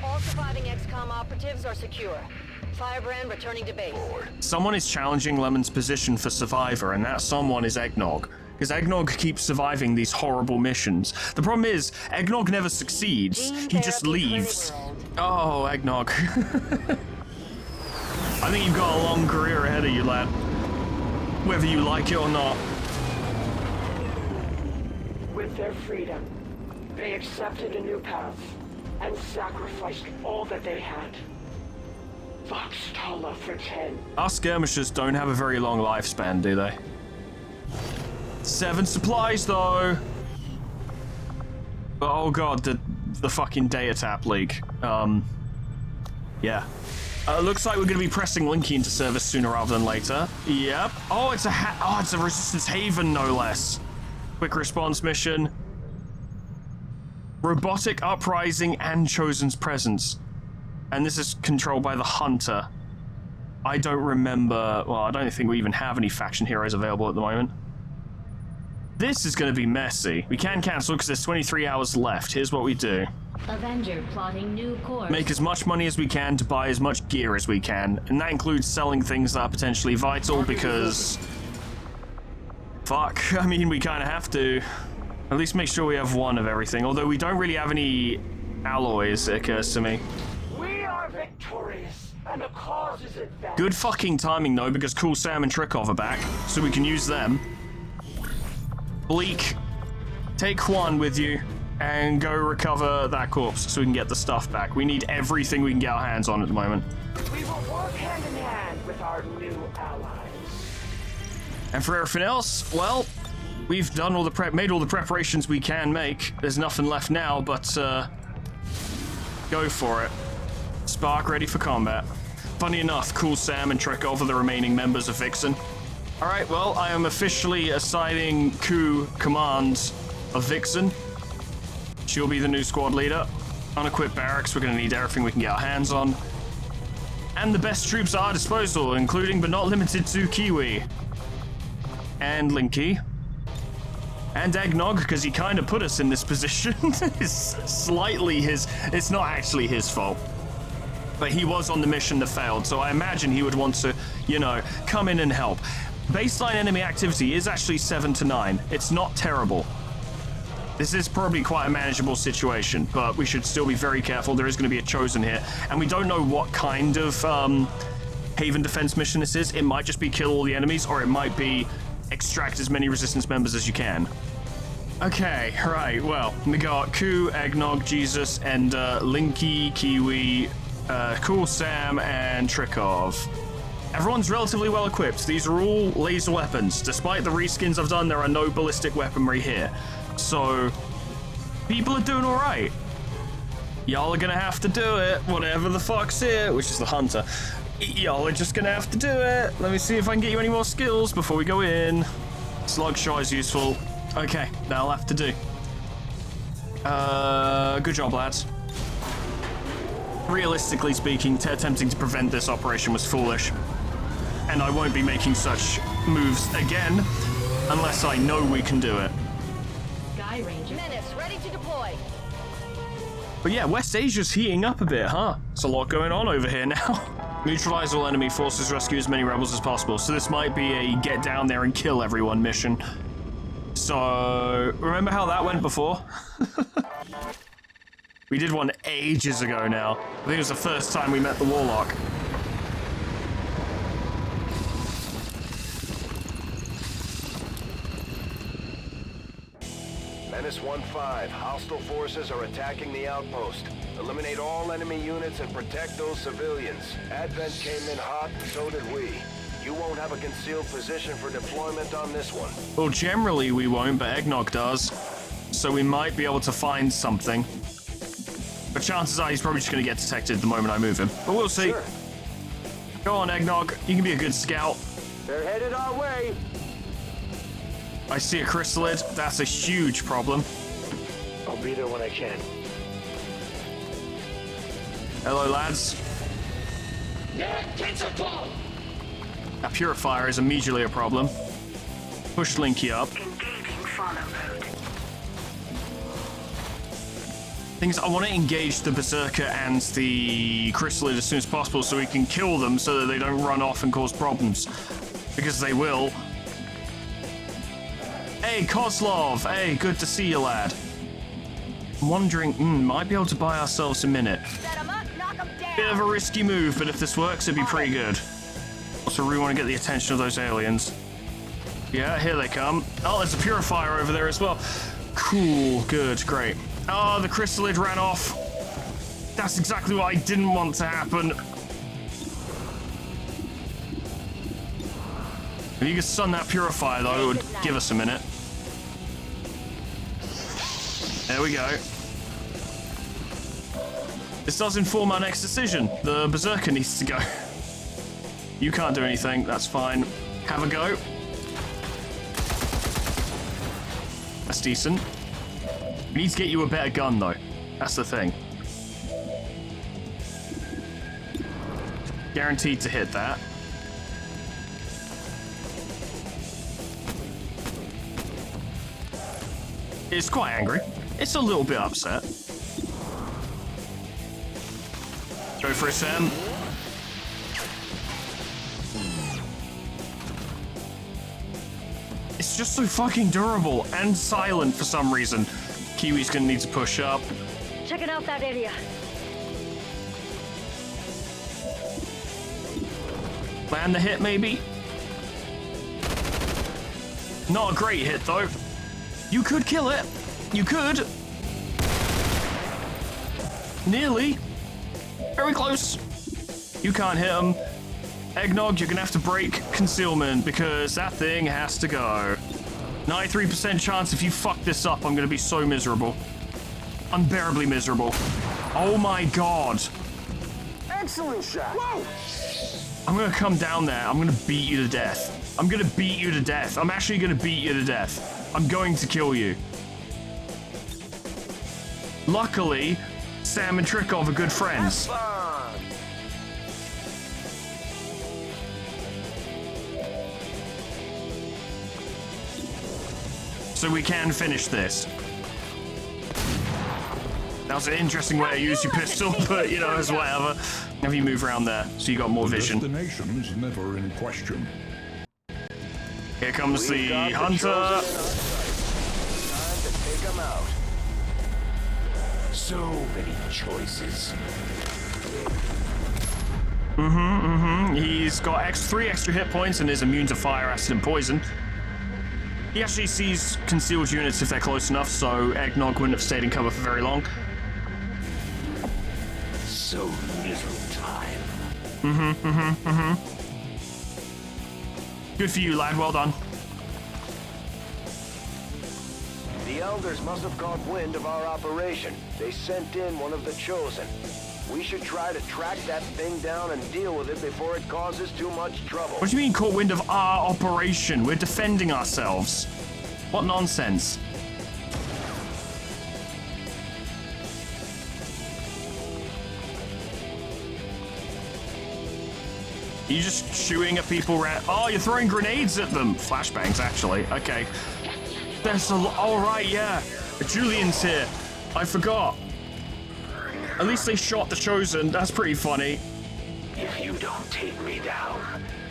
All surviving XCOM operatives are secure. Firebrand returning to base. Someone is challenging Lemon's position for Survivor, and that someone is Eggnog. Because Eggnog keeps surviving these horrible missions. The problem is, Eggnog never succeeds. He just leaves. Oh, Eggnog. I think you've got a long career ahead of you, lad. Whether you like it or not. With their freedom, they accepted a new path and sacrificed all that they had. Vox Tala for 10. Our skirmishers don't have a very long lifespan, do they? 7 supplies, though. But, oh god, the fucking data tap leak. Yeah. Looks like we're gonna be pressing Linky into service sooner rather than later. Yep. Oh, it's a Resistance Haven, no less. Quick response mission. Robotic Uprising and Chosen's Presence. And this is controlled by the Hunter. I don't remember... Well, I don't think we even have any faction heroes available at the moment. This is going to be messy. We can cancel because there's 23 hours left. Here's what we do. Avenger plotting new course. Make as much money as we can to buy as much gear as we can. And that includes selling things that are potentially vital because... Fuck. I mean, we kind of have to. At least make sure we have 1 of everything. Although we don't really have any alloys, it occurs to me. We are victorious, and the cause is advanced. Good fucking timing, though, because Cool Sam and Trickov are back, so we can use them. Bleak, take 1 with you and go recover that corpse so we can get the stuff back. We need everything we can get our hands on at the moment. We will work hand in hand with our new allies. And for everything else, well, we've done all the made all the preparations we can make. There's nothing left now, but go for it. Spark ready for combat. Funny enough, Cool Sam and Trickov are the remaining members of Vixen. Alright, well, I am officially assigning Ku command of Vixen. She'll be the new squad leader. Unequipped barracks, we're going to need everything we can get our hands on. And the best troops at our disposal, including but not limited to Kiwi. And Linky. And Eggnog, because he kind of put us in this position. It's slightly his... It's not actually his fault. But he was on the mission that failed, so I imagine he would want to, you know, come in and help. Baseline enemy activity is actually 7 to 9. It's not terrible. This is probably quite a manageable situation, but we should still be very careful. There is going to be a Chosen here, and we don't know what kind of Haven defense mission this is. It might just be kill all the enemies, or it might be extract as many Resistance members as you can. Okay, right, well, we got Ku, Eggnog, Jesus, and Linky, Kiwi, Cool Sam, and Trickov. Everyone's relatively well equipped. These are all laser weapons. Despite the reskins I've done, there are no ballistic weaponry here. So, people are doing alright. Y'all are gonna have to do it, whatever the fuck's here, which is the Hunter. Y'all are just gonna have to do it. Let me see if I can get you any more skills before we go in. Slugshot is useful. Okay, that'll have to do. Good job, lads. realistically speaking, attempting to prevent this operation was foolish. And I won't be making such moves again unless I know we can do it. Sky Ranger. Menace, ready to deploy. But yeah, West Asia's heating up a bit, huh? There's a lot going on over here now. Neutralize all enemy forces, rescue as many rebels as possible. So this might be a get down there and kill everyone mission. So, remember how that went before? We did one ages ago now. I think it was the first time we met the Warlock. Menace 1-5, hostile forces are attacking the outpost. Eliminate all enemy units and protect those civilians. Advent came in hot, so did we. You won't have a concealed position for deployment on this one. Well, generally we won't, but Eggnog does. So we might be able to find something. But chances are he's probably just going to get detected the moment I move him. But we'll see. Sure. Go on, Eggnog. You can be a good scout. They're headed our way. I see a chrysalid. That's a huge problem. I'll be there when I can. Hello, lads. That purifier is immediately a problem. Push Linky up. Things I want to engage the Berserker and the Chrysalid as soon as possible so we can kill them so that they don't run off and cause problems. Because they will. Hey, Kozlov! Hey, good to see you, lad. I'm wondering, might be able to buy ourselves a minute. Set 'em up, knock 'em down. Bit of a risky move, but if this works, it'd be pretty good. Also, we want to get the attention of those aliens. Yeah, here they come. Oh, there's a purifier over there as well. Cool, good, great. Oh, the chrysalid ran off. That's exactly what I didn't want to happen. If you could stun that purifier, though, it would give us a minute. There we go. This does inform our next decision. The Berserker needs to go. You can't do anything, that's fine. Have a go. That's decent. We need to get you a better gun, though. That's the thing. Guaranteed to hit that. It's quite angry. It's a little bit upset. Go for it, Sam. It's just so fucking durable and silent for some reason. Kiwi's gonna need to push up. Checking out that area. Land the hit, maybe? Not a great hit, though. You could kill it. You could. Nearly. Very close. You can't hit him. Eggnog, you're gonna have to break concealment because that thing has to go. 93% chance if you fuck this up, I'm gonna be so miserable. Unbearably miserable. Oh my god. Excellent shot. Whoa! I'm gonna come down there. I'm gonna beat you to death. I'm gonna beat you to death. I'm actually gonna beat you to death. I'm going to kill you. Luckily, Sam and Trickov are good friends. So we can finish this. That was an interesting way to use your pistol, but you know, it's whatever. Have you move around there so you got more vision. Destination's never in question. Here comes the hunter. Time to take them out. So many choices. He's got 3 extra hit points and is immune to fire, acid, and poison. He actually sees concealed units if they're close enough, so Eggnog wouldn't have stayed in cover for very long. So little time. Good for you, lad. Well done. The Elders must have caught wind of our operation. They sent in one of the Chosen. We should try to track that thing down and deal with it before it causes too much trouble. What do you mean caught wind of our operation? We're defending ourselves. What nonsense. You just shooting at people oh, you're throwing grenades at them. Flashbangs, actually. Okay. There's a lot. All right, yeah. Julian's here. I forgot. At least they shot the Chosen. That's pretty funny. If you don't take me down,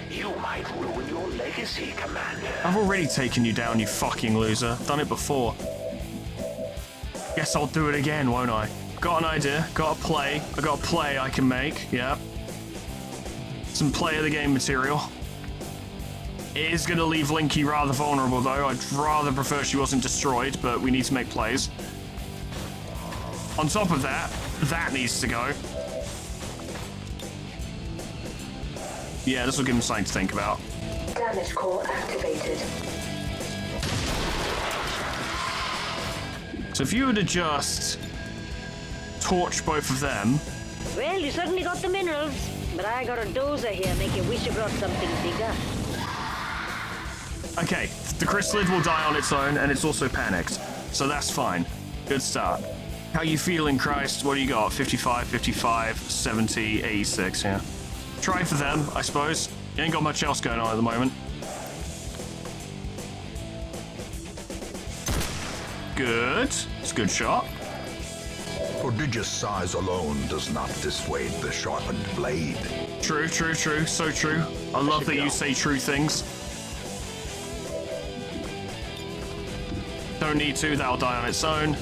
you might ruin your legacy, Commander. I've already taken you down, you fucking loser. Done it before. Guess I'll do it again, won't I? Got an idea. Got a play. I got a play I can make. Yeah. Some play of the game material. It is going to leave Linky rather vulnerable, though. I'd rather prefer she wasn't destroyed, but we need to make plays. On top of that, that needs to go. Yeah, this will give him something to think about. Damage core activated. So if you were to just torch both of them... Well, you certainly got the minerals, but I got a dozer here make you wish you brought something bigger. Okay, the chrysalid will die on its own, and it's also panicked. So that's fine. Good start. How you feeling, Christ? What do you got? 55, 55, 70, 86, yeah. Try for them, I suppose. You ain't got much else going on at the moment. Good. It's a good shot. Prodigious size alone does not dissuade the sharpened blade. True, true, true. So true. I love that you say true things. Don't need to, that'll die on its own.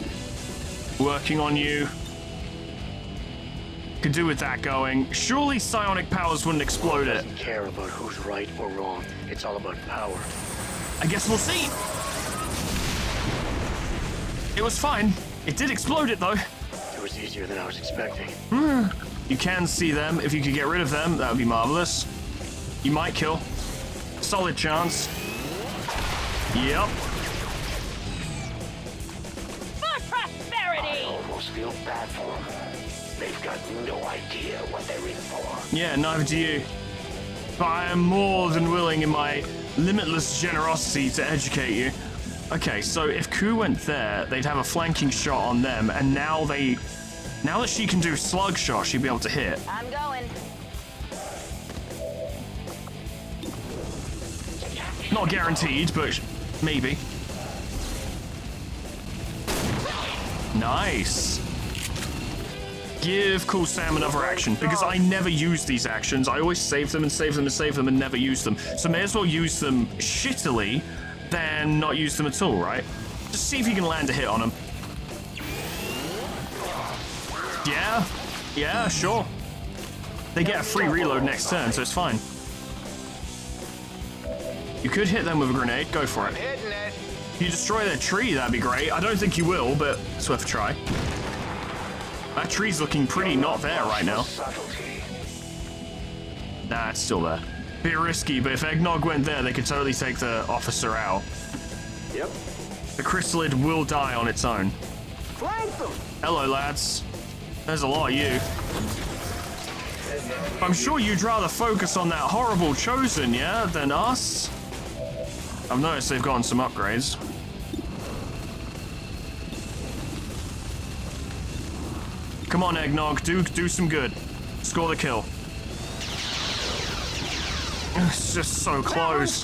Working on you. Could do with that going. Surely psionic powers wouldn't explode it. Doesn't care about who's right or wrong. It's all about power. I guess we'll see. It was fine. It did explode it, though. It was easier than I was expecting. You can see them. If you could get rid of them, that would be marvelous. You might kill. Solid chance. Yep. I almost feel bad for them. They've got no idea what they're in for. Yeah, neither do you. But I am more than willing in my limitless generosity to educate you. Okay, so if Ku went there, they'd have a flanking shot on them, and now that she can do slug shot, she'd be able to hit. I'm going. Not guaranteed, but maybe. Nice. Give Cool Sam another action, because I never use these actions. I always save them and save them and save them and never use them. So may as well use them shittily than not use them at all, right? Just see if you can land a hit on them. Yeah? Yeah, sure. They get a free reload next turn, so it's fine. You could hit them with a grenade. Go for it. If you destroy their tree, that'd be great. I don't think you will, but it's worth a try. That tree's looking pretty not there right now. Nah, it's still there. Bit risky, but if Eggnog went there, they could totally take the officer out. Yep. The chrysalid will die on its own. Flank them! Hello, lads. There's a lot of you. I'm sure you'd rather focus on that horrible Chosen, yeah, than us? I've noticed they've gotten some upgrades. Come on, Eggnog, do some good. Score the kill. It's just so close.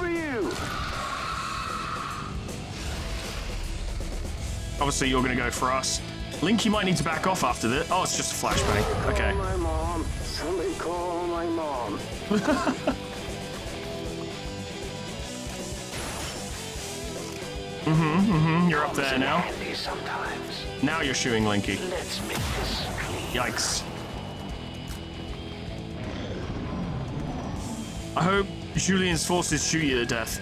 Obviously, you're gonna go for us. Link, you might need to back off after this. Oh, it's just a flashbang. Okay. Call my mom. Somebody call my mom. You're up there now. Sometimes. Now you're shooting Linky. Let's make this clean. Yikes. I hope Julian's forces shoot you to death.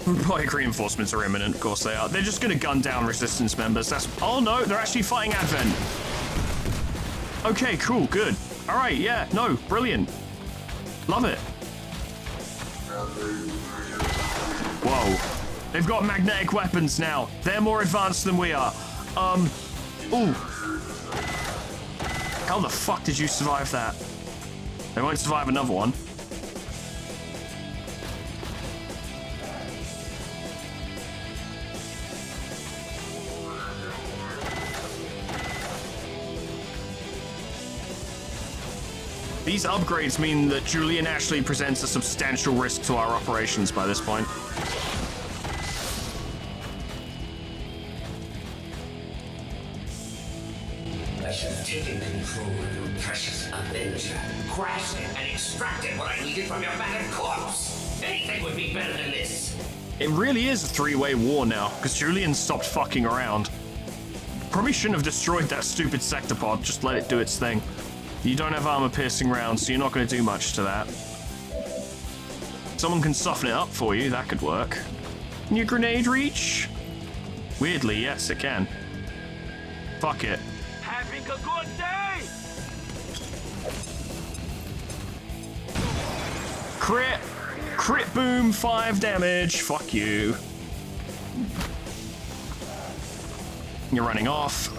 Robotic reinforcements are imminent, of course they are. They're just gonna gun down resistance members. Oh no, they're actually fighting Advent. Okay, cool, good. Alright, yeah, no, brilliant. Love it. Whoa. They've got magnetic weapons now. They're more advanced than we are. Ooh. How the fuck did you survive that? They won't survive another one. These upgrades mean that Julian actually presents a substantial risk to our operations by this point. I should have taken control of your precious Avenger, crashed it, and extracted what I needed from your battered corpse. Anything would be better than this. It really is a three-way war now, because Julian stopped fucking around. Probably shouldn't have destroyed that stupid sector pod, just let it do its thing. You don't have armor-piercing rounds, so you're not going to do much to that. Someone can soften it up for you, that could work. Can your grenade reach? Weirdly, yes, it can. Fuck it. Having a good day! Crit! Crit boom, 5 damage. Fuck you. You're running off.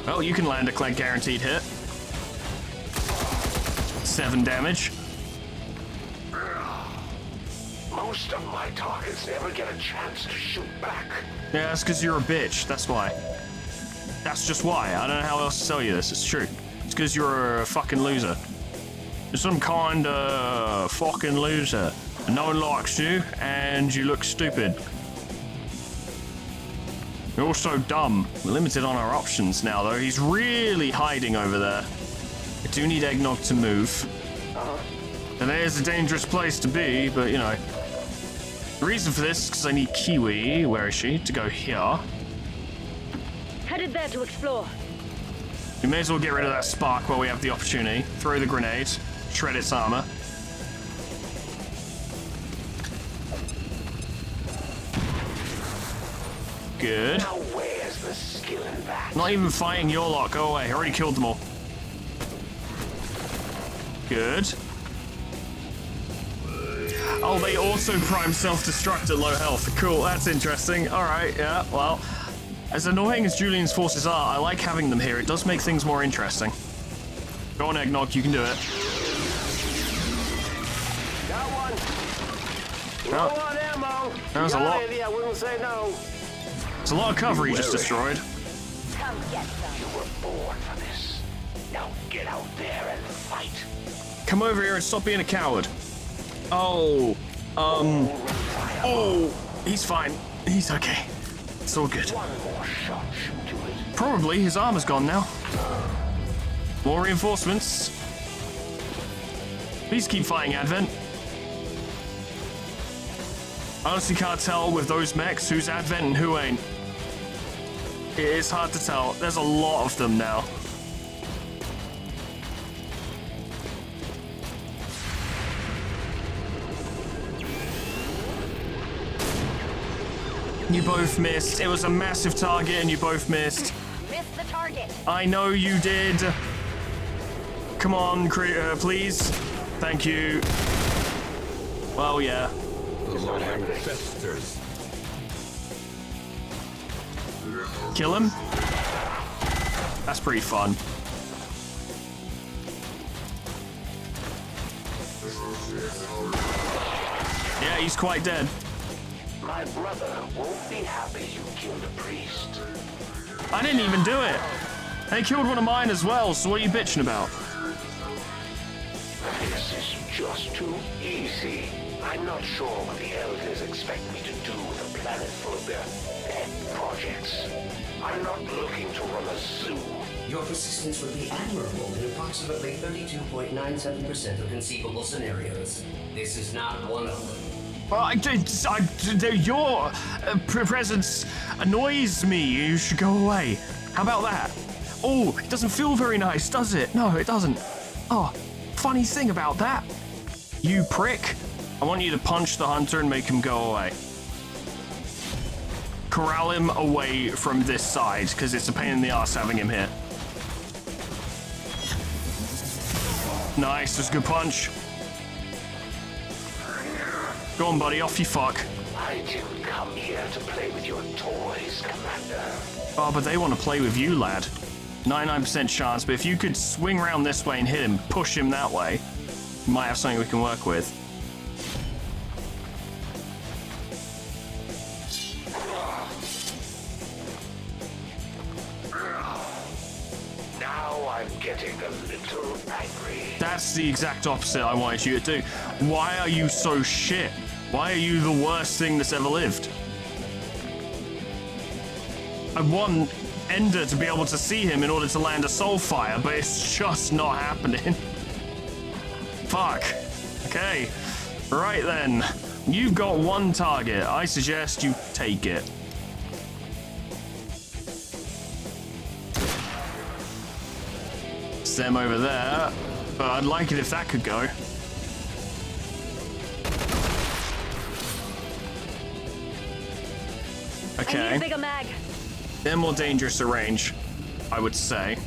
Well, you can land a guaranteed hit. 7 damage. Most of my targets never get a chance to shoot back. Yeah, that's because you're a bitch. That's why. That's just why. I don't know how else to tell you this. It's true. It's because you're a fucking loser. You're some kind of fucking loser. And no one likes you, and you look stupid. You're also dumb. We're limited on our options now, though. He's really hiding over there. I do need Eggnog to move. And it is a dangerous place to be, but, you know. The reason for this is because I need Kiwi, where is she, to go here. Headed there to explore. We may as well get rid of that spark while we have the opportunity. Throw the grenade, shred its armor. Good. Now where's the skill in that? Not even fighting your lot. Go away. I already killed them all. Good. Oh, they also prime self-destruct at low health. Cool, that's interesting. Alright, yeah, well. As annoying as Julian's forces are, I like having them here. It does make things more interesting. Go on, Eggnog, you can do it. Got one. Oh. Low on ammo. That was a lot. I wouldn't say no. It's a lot of cover he just destroyed. Come get some. You were born for this. Now get out there and fight. Come over here and stop being a coward. Oh, oh, he's fine. He's okay. It's all good. One more shot shoot to it. Probably his armor's gone now. More reinforcements. Please keep fighting, Advent. I honestly can't tell with those mechs who's Advent and who ain't. It is hard to tell. There's a lot of them now. You both missed. It was a massive target and you both missed. Missed the target. I know you did. Come on, please. Thank you. Well, yeah. The Lord festers. Kill him? That's pretty fun. Yeah, he's quite dead. My brother won't be happy you killed a priest. I didn't even do it. They killed one of mine as well, so what are you bitching about? This is just too easy. I'm not sure what the elders expect me to do with a planet full of their pet projects. I'm not looking to run a zoo. Your persistence would be admirable in approximately 32.97% of conceivable scenarios. This is not one of them. Your presence annoys me. You should go away. How about that? Oh, it doesn't feel very nice, does it? No, it doesn't. Oh, funny thing about that. You prick. I want you to punch the hunter and make him go away. Corral him away from this side, because it's a pain in the ass having him here. Nice, that's a good punch. Go on, buddy, off you fuck. I didn't come here to play with your toys, Commander. Oh, but they want to play with you, lad. 99% chance, but if you could swing around this way and hit him, push him that way, you might have something we can work with. getting a little angry. That's the exact opposite I wanted you to do. Why are you so shit? Why are you the worst thing that's ever lived? I want Ender to be able to see him in order to land a soul fire, but it's just not happening. Fuck. Okay. Right then. You've got one target. I suggest you take it. It's them over there, but I'd like it if that could go. Okay. I need a bigger mag. They're more dangerous at range, I would say.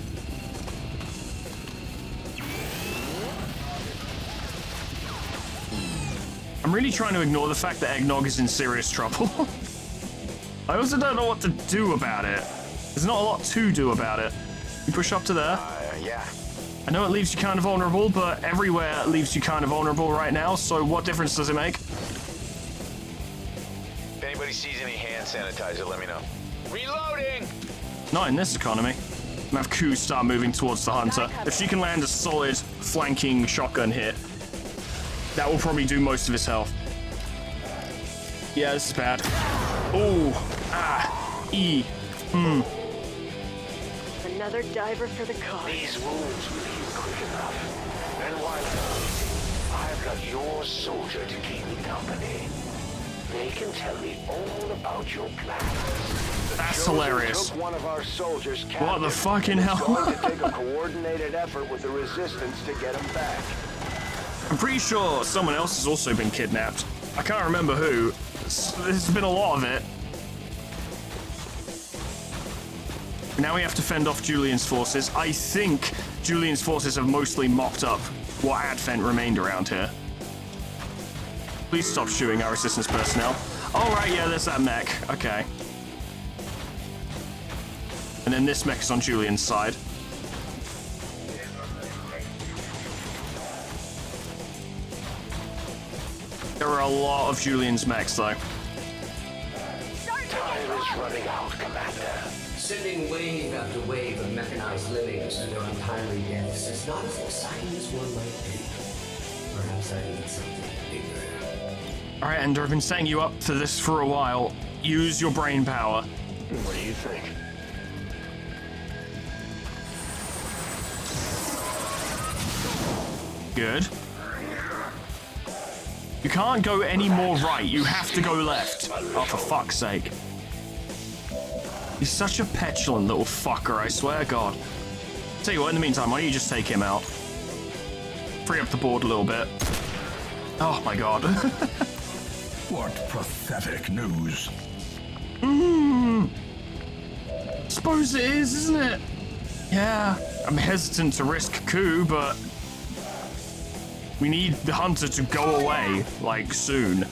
I'm really trying to ignore the fact that Eggnog is in serious trouble. I also don't know what to do about it. There's not a lot to do about it. You push up to there. Yeah. I know it leaves you kind of vulnerable, but everywhere leaves you kind of vulnerable right now, so what difference does it make? If anybody sees any hand sanitizer, let me know. Reloading! Not in this economy. I'm gonna have Ku start moving towards the hunter. If she can land a solid flanking shotgun hit, that will probably do most of his health. Yeah, this is bad. Oh, Another diver for the cause. These wounds will heal quick enough. And while I've got your soldier to keep me company, they can tell me all about your plans. That's hilarious. Took one of our soldiers captive. What the fucking It's hell? going to take a coordinated effort with the resistance to get him back. I'm pretty sure someone else has also been kidnapped. I can't remember who. There's been a lot of it. Now we have to fend off Julian's forces. I think Julian's forces have mostly mopped up what Advent remained around here. Please stop shooting our resistance personnel. All right, yeah, there's that mech. Okay. And then this mech is on Julian's side. There are a lot of Julian's mechs, though. Time is running out, Commander. Sending wave after wave of mechanized lemmings to their untimely deaths is not as exciting as one might think. Perhaps I need something bigger. All right, Ender, I've been setting you up for this for a while. Use your brain power. What do you think? Good. You can't go any more right. You have to go left. Oh, for fuck's sake. He's such a petulant little fucker, I swear God. Tell you what, in the meantime, why don't you just take him out? Free up the board a little bit. Oh my God. What pathetic news. Suppose it is, isn't it? Yeah, I'm hesitant to risk Ku, but we need the hunter to go away, like, soon.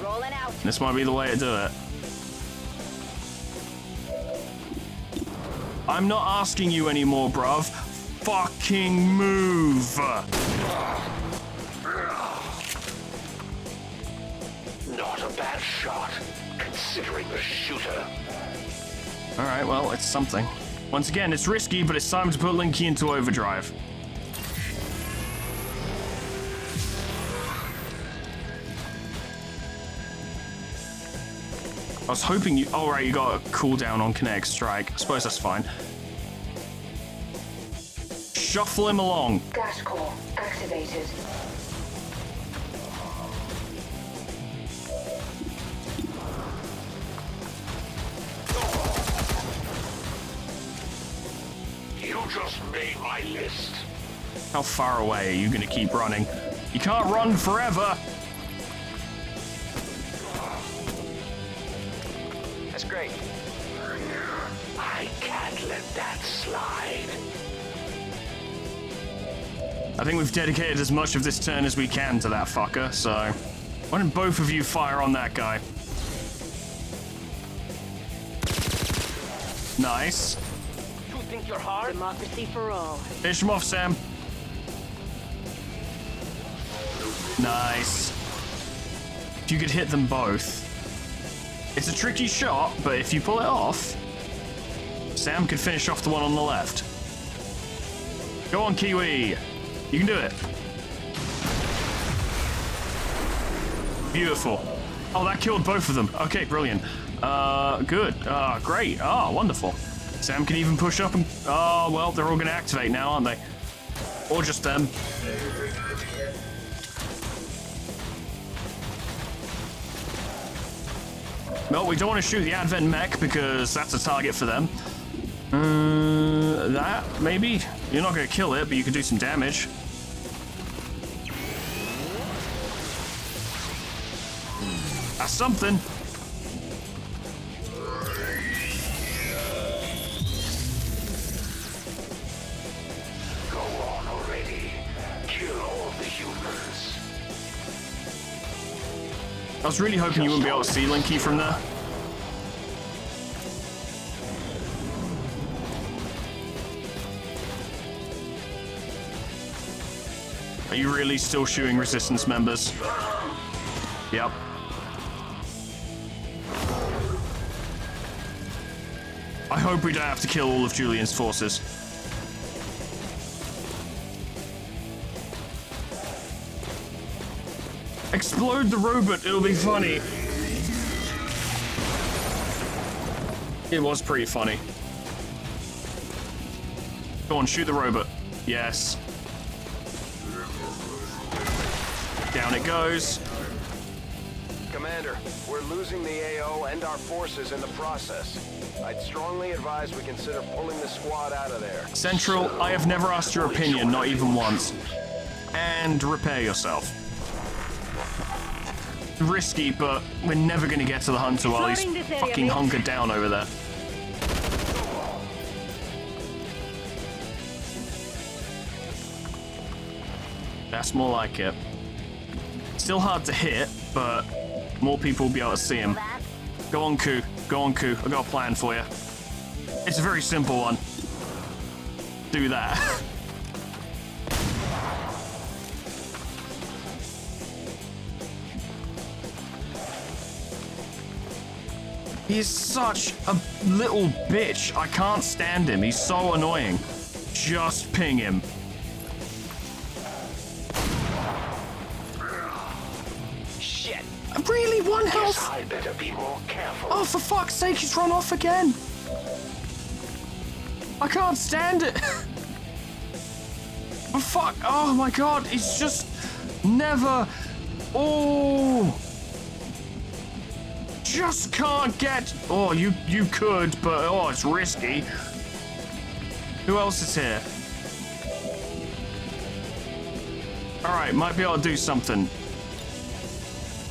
Rolling out. This might be the way to do it. I'm not asking you anymore, bruv. Fucking move. Not a bad shot, considering the shooter. All right, well, it's something. Once again, it's risky, but it's time to put Linky into overdrive. I was hoping you... Oh, right, you got a cooldown on kinetic strike. I suppose that's fine. Shuffle him along. Gas core activated. You just made my list. How far away are you going to keep running? You can't run forever. That's great. I can't let that slide. I think we've dedicated as much of this turn as we can to that fucker, so why don't both of you fire on that guy? Nice. You think you're hard? Democracy for all. Finish him off, Sam. Nice. If you could hit them both. It's a tricky shot, but if you pull it off, Sam could finish off the one on the left. Go on, Kiwi. You can do it. Beautiful. Oh, that killed both of them. Okay, brilliant. Good. Great. Oh, wonderful. Sam can even push up and... Oh, well, they're all going to activate now, aren't they? Or just them. Well, we don't want to shoot the Advent mech because that's a target for them. That, maybe? You're not going to kill it, but you can do some damage. That's something. Go on already. Kill all the humans. I was really hoping you wouldn't be able to see Linky from there. Are you really still shooting Resistance members? Yep. I hope we don't have to kill all of Julian's forces. Explode the robot, it'll be funny. It was pretty funny. Go on, shoot the robot. Yes. Down it goes. Commander, we're losing the AO and our forces in the process. I'd strongly advise we consider pulling the squad out of there. Central, I have never asked your opinion, not even once. And repair yourself. Risky, but we're never going to get to the hunter while he's fucking hunkered down over there. That's more like it. Still hard to hit, but more people will be able to see him. Go on, Ku. Go on, Ku. I've got a plan for you. It's a very simple one. Do that. He's such a little bitch. I can't stand him. He's so annoying. Just ping him. Shit. Really? One health? Guess I better be more careful. Oh, for fuck's sake, he's run off again. I can't stand it. Oh, fuck. Oh, my God. He's just never... Oh... Just can't get... Oh, you could, but... Oh, it's risky. Who else is here? Alright, might be able to do something.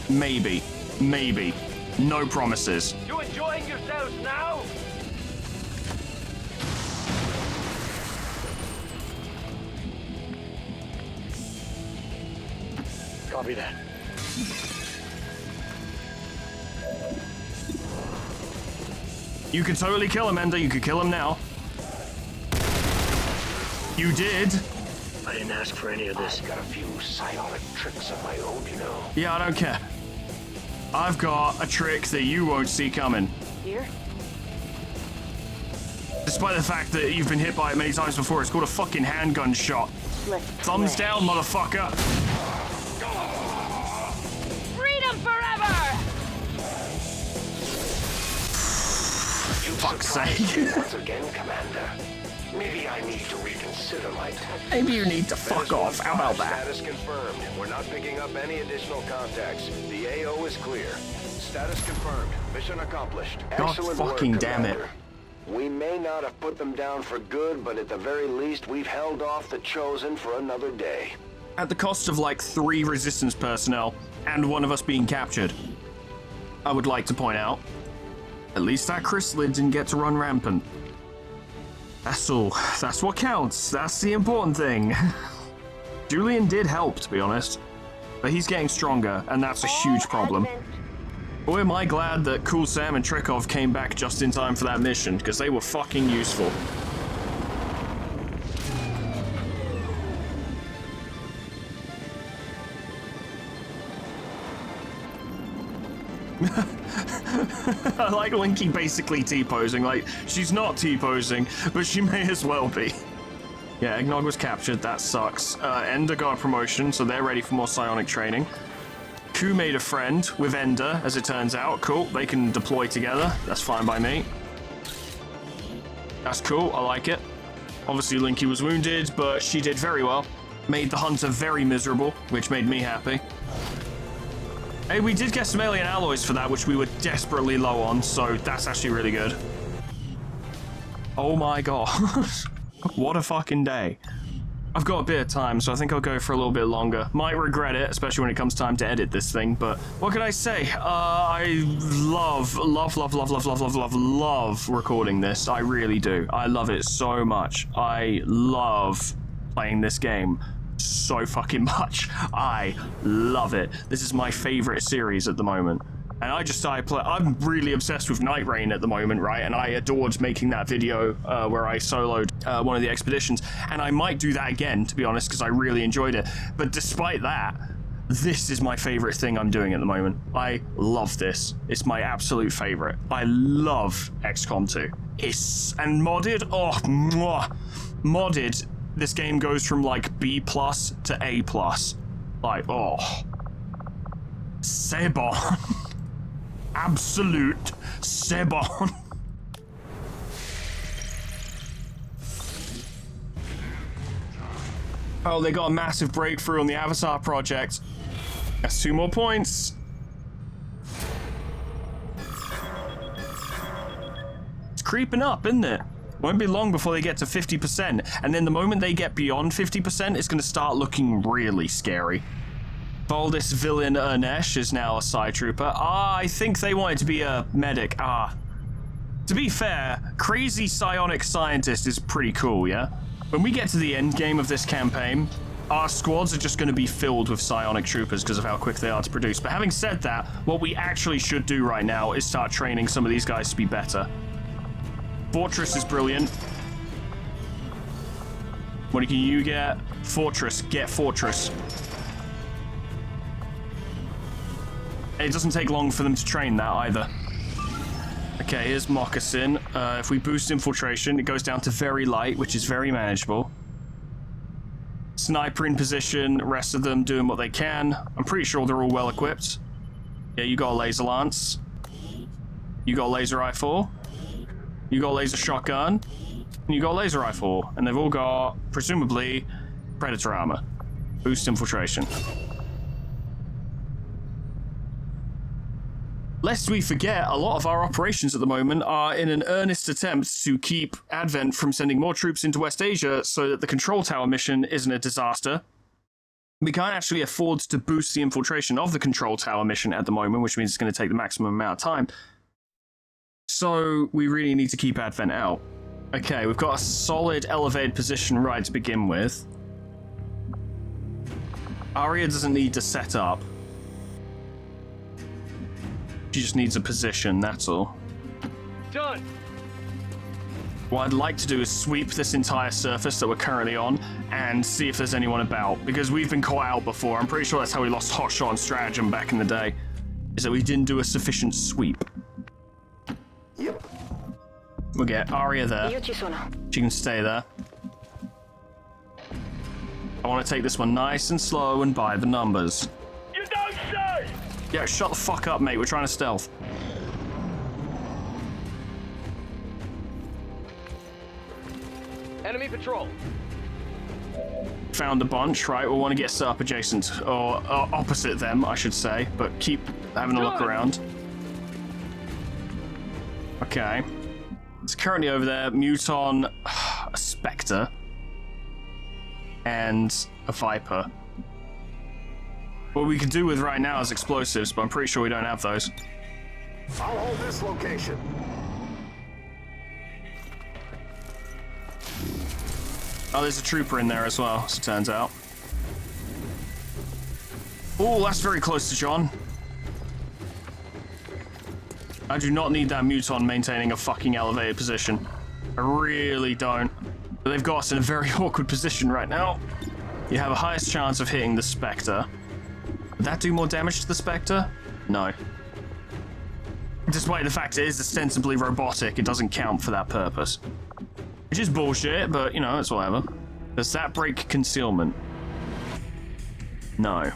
Maybe. Maybe. No promises. You enjoying yourselves now? Copy that. You could totally kill him, Ender. You could kill him now. You did. I didn't ask for any of this. I've got a few psionic tricks of my own, you know. Yeah, I don't care. I've got a trick that you won't see coming. Here? Despite the fact that you've been hit by it many times before, it's called a fucking handgun shot. Thumbs down, motherfucker. Freedom forever! Fuck's sake. Once again, Commander. Maybe I need to reconsider my tactics. Maybe you need to fuck off. How about that? Status confirmed. We're not picking up any additional contacts. The AO is clear. Status confirmed. Mission accomplished. God Excellent fucking work, damn it. Commander. We may not have put them down for good, but at the very least, we've held off the Chosen for another day. At the cost of like 3 resistance personnel and one of us being captured. I would like to point out. At least that chrysalid didn't get to run rampant. That's all. That's what counts. That's the important thing. Julian did help, to be honest. But he's getting stronger, and that's a huge problem. Boy, am I glad that Cool Sam and Trekov came back just in time for that mission, because they were fucking useful. I like Linky basically T-posing. Like, she's not T-posing, but she may as well be. Yeah, Eggnog was captured. That sucks. Ender got a promotion, so they're ready for more psionic training. Ku made a friend with Ender, as it turns out. Cool. They can deploy together. That's fine by me. That's cool. I like it. Obviously, Linky was wounded, but she did very well. Made the Hunter very miserable, which made me happy. Hey, we did get some alien alloys for that, which we were desperately low on, so that's actually really good. Oh my god. What a fucking day. I've got a bit of time, so I think I'll go for a little bit longer. Might regret it, especially when it comes time to edit this thing, but what can I say? I love recording this. I really do. I love it so much. I love playing this game so fucking much. I love it. This is my favorite series at the moment. And I'm really obsessed with Night Rain at the moment, right? And I adored making that video where I soloed one of the expeditions. And I might do that again, to be honest, because I really enjoyed it. But despite that, this is my favorite thing I'm doing at the moment. I love this. It's my absolute favorite. I love XCOM 2. And modded, oh, mwah. Modded, this game goes from like B+ to A+. Like, oh. Sebon. Absolute Sebon. Oh, they got a massive breakthrough on the Avatar project. That's 2 more points. It's creeping up, isn't it? Won't be long before they get to 50%, and then the moment they get beyond 50%, it's going to start looking really scary. Boldest villain Urnesh is now a Psy Trooper. I think they wanted to be a medic. To be fair, crazy psionic scientist is pretty cool, yeah? When we get to the end game of this campaign, our squads are just going to be filled with psionic troopers because of how quick they are to produce. But having said that, what we actually should do right now is start training some of these guys to be better. Fortress is brilliant. What can you get? Fortress. Get Fortress. It doesn't take long for them to train that either. Okay, here's Moccasin. If we boost infiltration, it goes down to very light, which is very manageable. Sniper in position, rest of them doing what they can. I'm pretty sure they're all well equipped. Yeah, you got a laser lance. You got a laser rifle. You got a laser shotgun. And you got a laser rifle. And they've all got, presumably, Predator armor. Boost infiltration. Lest we forget, a lot of our operations at the moment are in an earnest attempt to keep Advent from sending more troops into West Asia so that the Control Tower mission isn't a disaster. We can't actually afford to boost the infiltration of the Control Tower mission at the moment, which means it's going to take the maximum amount of time. So we really need to keep Advent out. Okay, we've got a solid elevated position right to begin with. Arya doesn't need to set up. She just needs a position, that's all. Done. What I'd like to do is sweep this entire surface that we're currently on and see if there's anyone about, because we've been caught out before. I'm pretty sure that's how we lost Hotshot and Stratagem back in the day, is that we didn't do a sufficient sweep. Yep. We'll get Arya there. She can stay there. I want to take this one nice and slow and by the numbers. You don't say! Yeah, shut the fuck up, mate. We're trying to stealth. Enemy patrol. Found a bunch, right? We'll want to get set up adjacent, or opposite them, I should say, but keep having a look around. Okay. It's currently over there. Muton, a Spectre, and a Viper. What we can do with right now is explosives, but I'm pretty sure we don't have those. I'll hold this location. Oh, there's a trooper in there as well, as it turns out. Oh, that's very close to John. I do not need that Muton maintaining a fucking elevated position. I really don't. But they've got us in a very awkward position right now. You have a highest chance of hitting the Spectre. Would that do more damage to the Spectre? No. Despite the fact it is ostensibly robotic, it doesn't count for that purpose. Which is bullshit, but, you know, it's whatever. Does that break concealment? No.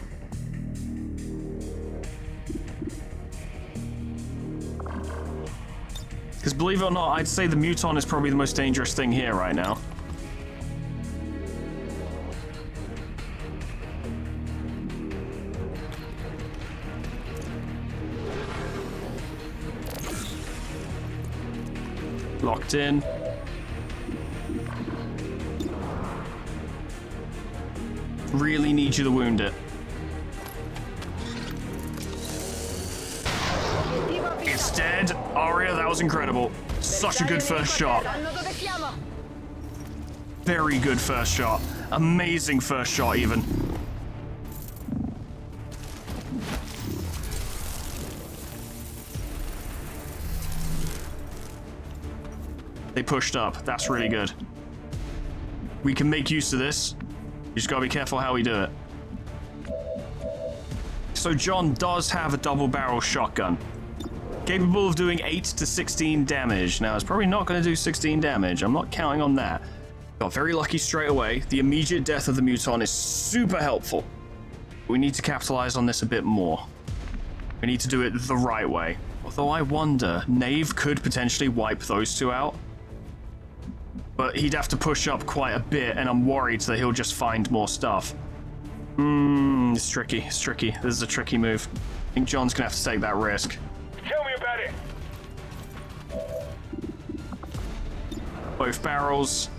Because believe it or not, I'd say the Muton is probably the most dangerous thing here right now. Locked in. Really need you to wound it. It's dead. Aria, that was incredible. Such a good first shot. Very good first shot. Amazing first shot, even. They pushed up. That's really good. We can make use of this. You just gotta be careful how we do it. So John does have a double-barrel shotgun. Capable of doing 8 to 16 damage. Now, it's probably not going to do 16 damage. I'm not counting on that. Got very lucky straight away. The immediate death of the Muton is super helpful. We need to capitalize on this a bit more. We need to do it the right way. Although I wonder, Knave could potentially wipe those two out. But he'd have to push up quite a bit, and I'm worried that he'll just find more stuff. It's tricky. It's tricky. This is a tricky move. I think John's going to have to take that risk. Tell me about it. Both barrels.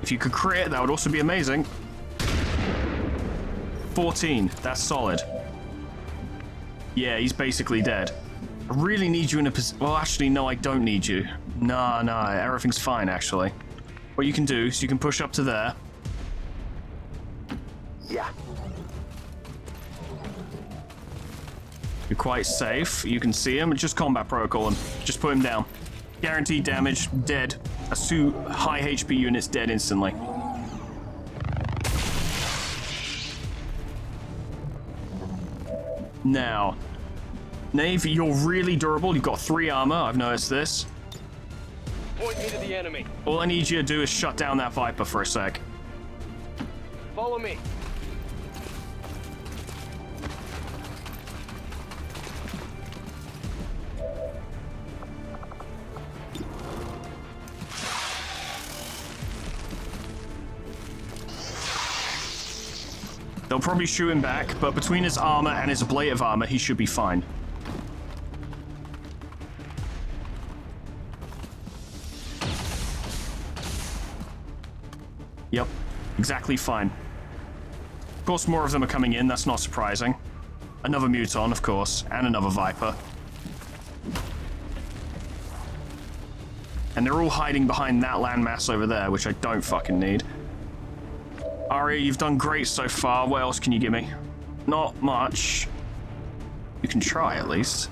If you could crit, that would also be amazing. 14. That's solid. Yeah, he's basically dead. I really need you in a position. Well, actually, no, I don't need you. Nah, everything's fine, actually. What you can do is you can push up to there. Yeah. You're quite safe. You can see him. Just combat protocol him. Just put him down. Guaranteed damage. Dead. That's 2 high HP units dead instantly. Now, Knave, you're really durable. You've got 3 armor. I've noticed this. Point me to the enemy. All I need you to do is shut down that Viper for a sec. Follow me. They'll probably shoot him back, but between his armor and his ablative armor, he should be fine. Yep, exactly fine. Of course, more of them are coming in, that's not surprising. Another Muton, of course, and another Viper. And they're all hiding behind that landmass over there, which I don't fucking need. Aria, you've done great so far. What else can you give me? Not much. You can try, at least.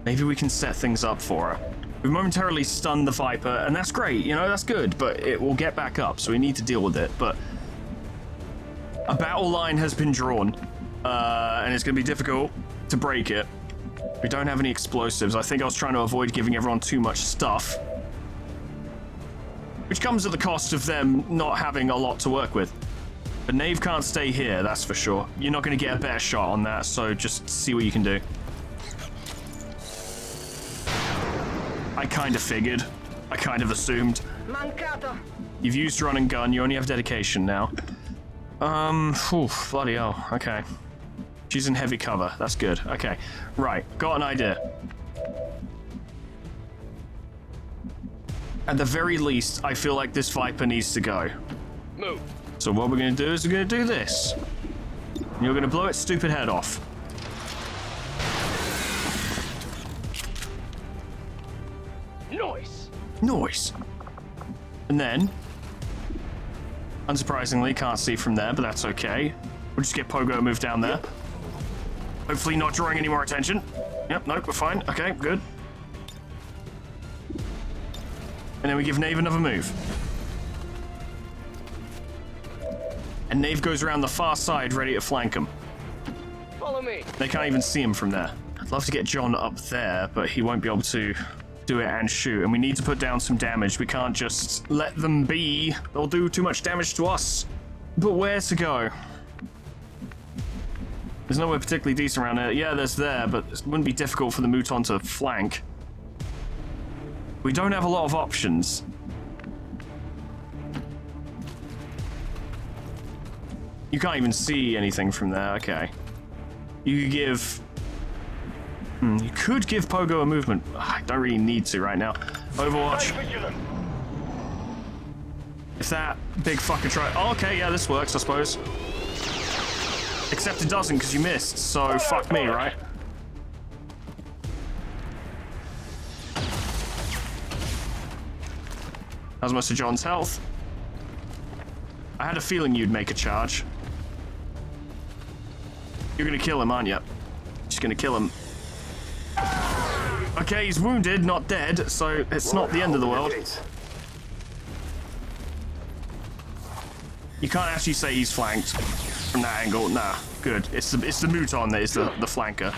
Maybe we can set things up for her. We've momentarily stunned the Viper, and that's great, you know, that's good, but it will get back up, so we need to deal with it. But a battle line has been drawn, and it's going to be difficult to break it. We don't have any explosives. I think I was trying to avoid giving everyone too much stuff, which comes at the cost of them not having a lot to work with. But Knave can't stay here, that's for sure. You're not going to get a better shot on that, so just see what you can do. I kind of figured. I kind of assumed. Mancato. You've used run and gun, you only have dedication now. Bloody hell, okay. She's in heavy cover, that's good. Okay, right, got an idea. At the very least, I feel like this Viper needs to go. Move. So what we're going to do is we're going to do this. You're going to blow its stupid head off. Noise. And then, unsurprisingly, can't see from there, but that's okay. We'll just get Pogo moved down there. Yep. Hopefully not drawing any more attention. Yep, nope, we're fine. Okay, good. And then we give Knave another move. And Knave goes around the far side, ready to flank him. Follow me. They can't even see him from there. I'd love to get John up there, but he won't be able to do it and shoot. And we need to put down some damage. We can't just let them be. They'll do too much damage to us. But where to go? There's nowhere particularly decent around here. Yeah, there's there, but it wouldn't be difficult for the Mouton to flank. We don't have a lot of options. You can't even see anything from there. Okay. You could give... you could give Pogo a movement. I don't really need to right now. Overwatch. If that big fucker try... Oh, okay, yeah, this works, I suppose. Except it doesn't, because you missed, so fuck me, right? How's most of John's health? I had a feeling you'd make a charge. You're gonna kill him, aren't you? Just gonna kill him. Okay, he's wounded, not dead, so it's not the end of the world. You can't actually say he's flanked from that angle. Nah, good. It's the Mouton that is the flanker.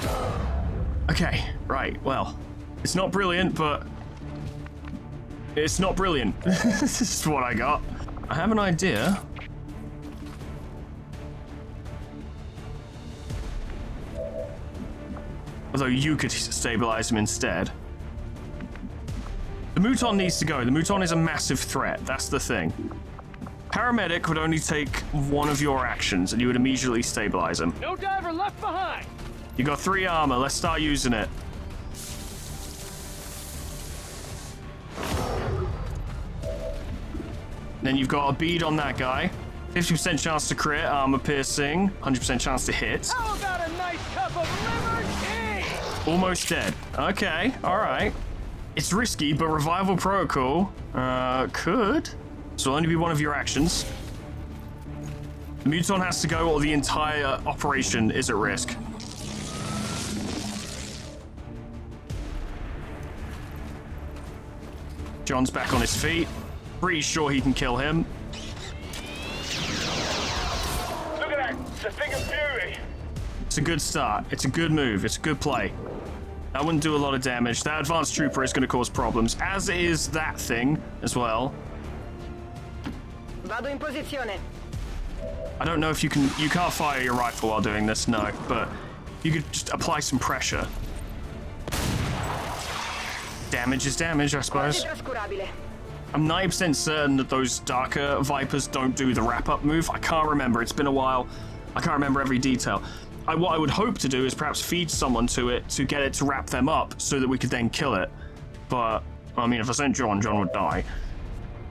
Okay, right, well. It's not brilliant, but... It's not brilliant. This is what I got. I have an idea. Although you could stabilize him instead. The Mouton needs to go. The Mouton is a massive threat. That's the thing. Paramedic would only take one of your actions and you would immediately stabilize him. No diver left behind! You got 3 armor. Let's start using it. Then you've got a bead on that guy. 50% chance to crit, armor piercing, 100% chance to hit. How about a nice cup of liver tea? Almost dead. Okay, alright. It's risky, but revival protocol could. So it'll only be one of your actions. The Mouton has to go or the entire operation is at risk. John's back on his feet. Pretty sure he can kill him. Look at that! It's a thing of beauty! It's a good start. It's a good move. It's a good play. That wouldn't do a lot of damage. That advanced trooper is going to cause problems, as is that thing as well. Vado in posizione. I don't know if you can't fire your rifle while doing this, no, but you could just apply some pressure. Damage is damage, I suppose. I'm 90% certain that those darker Vipers don't do the wrap-up move. I can't remember. It's been a while. I can't remember every detail. What I would hope to do is perhaps feed someone to it to get it to wrap them up so that we could then kill it. But, I mean, if I sent John, John would die.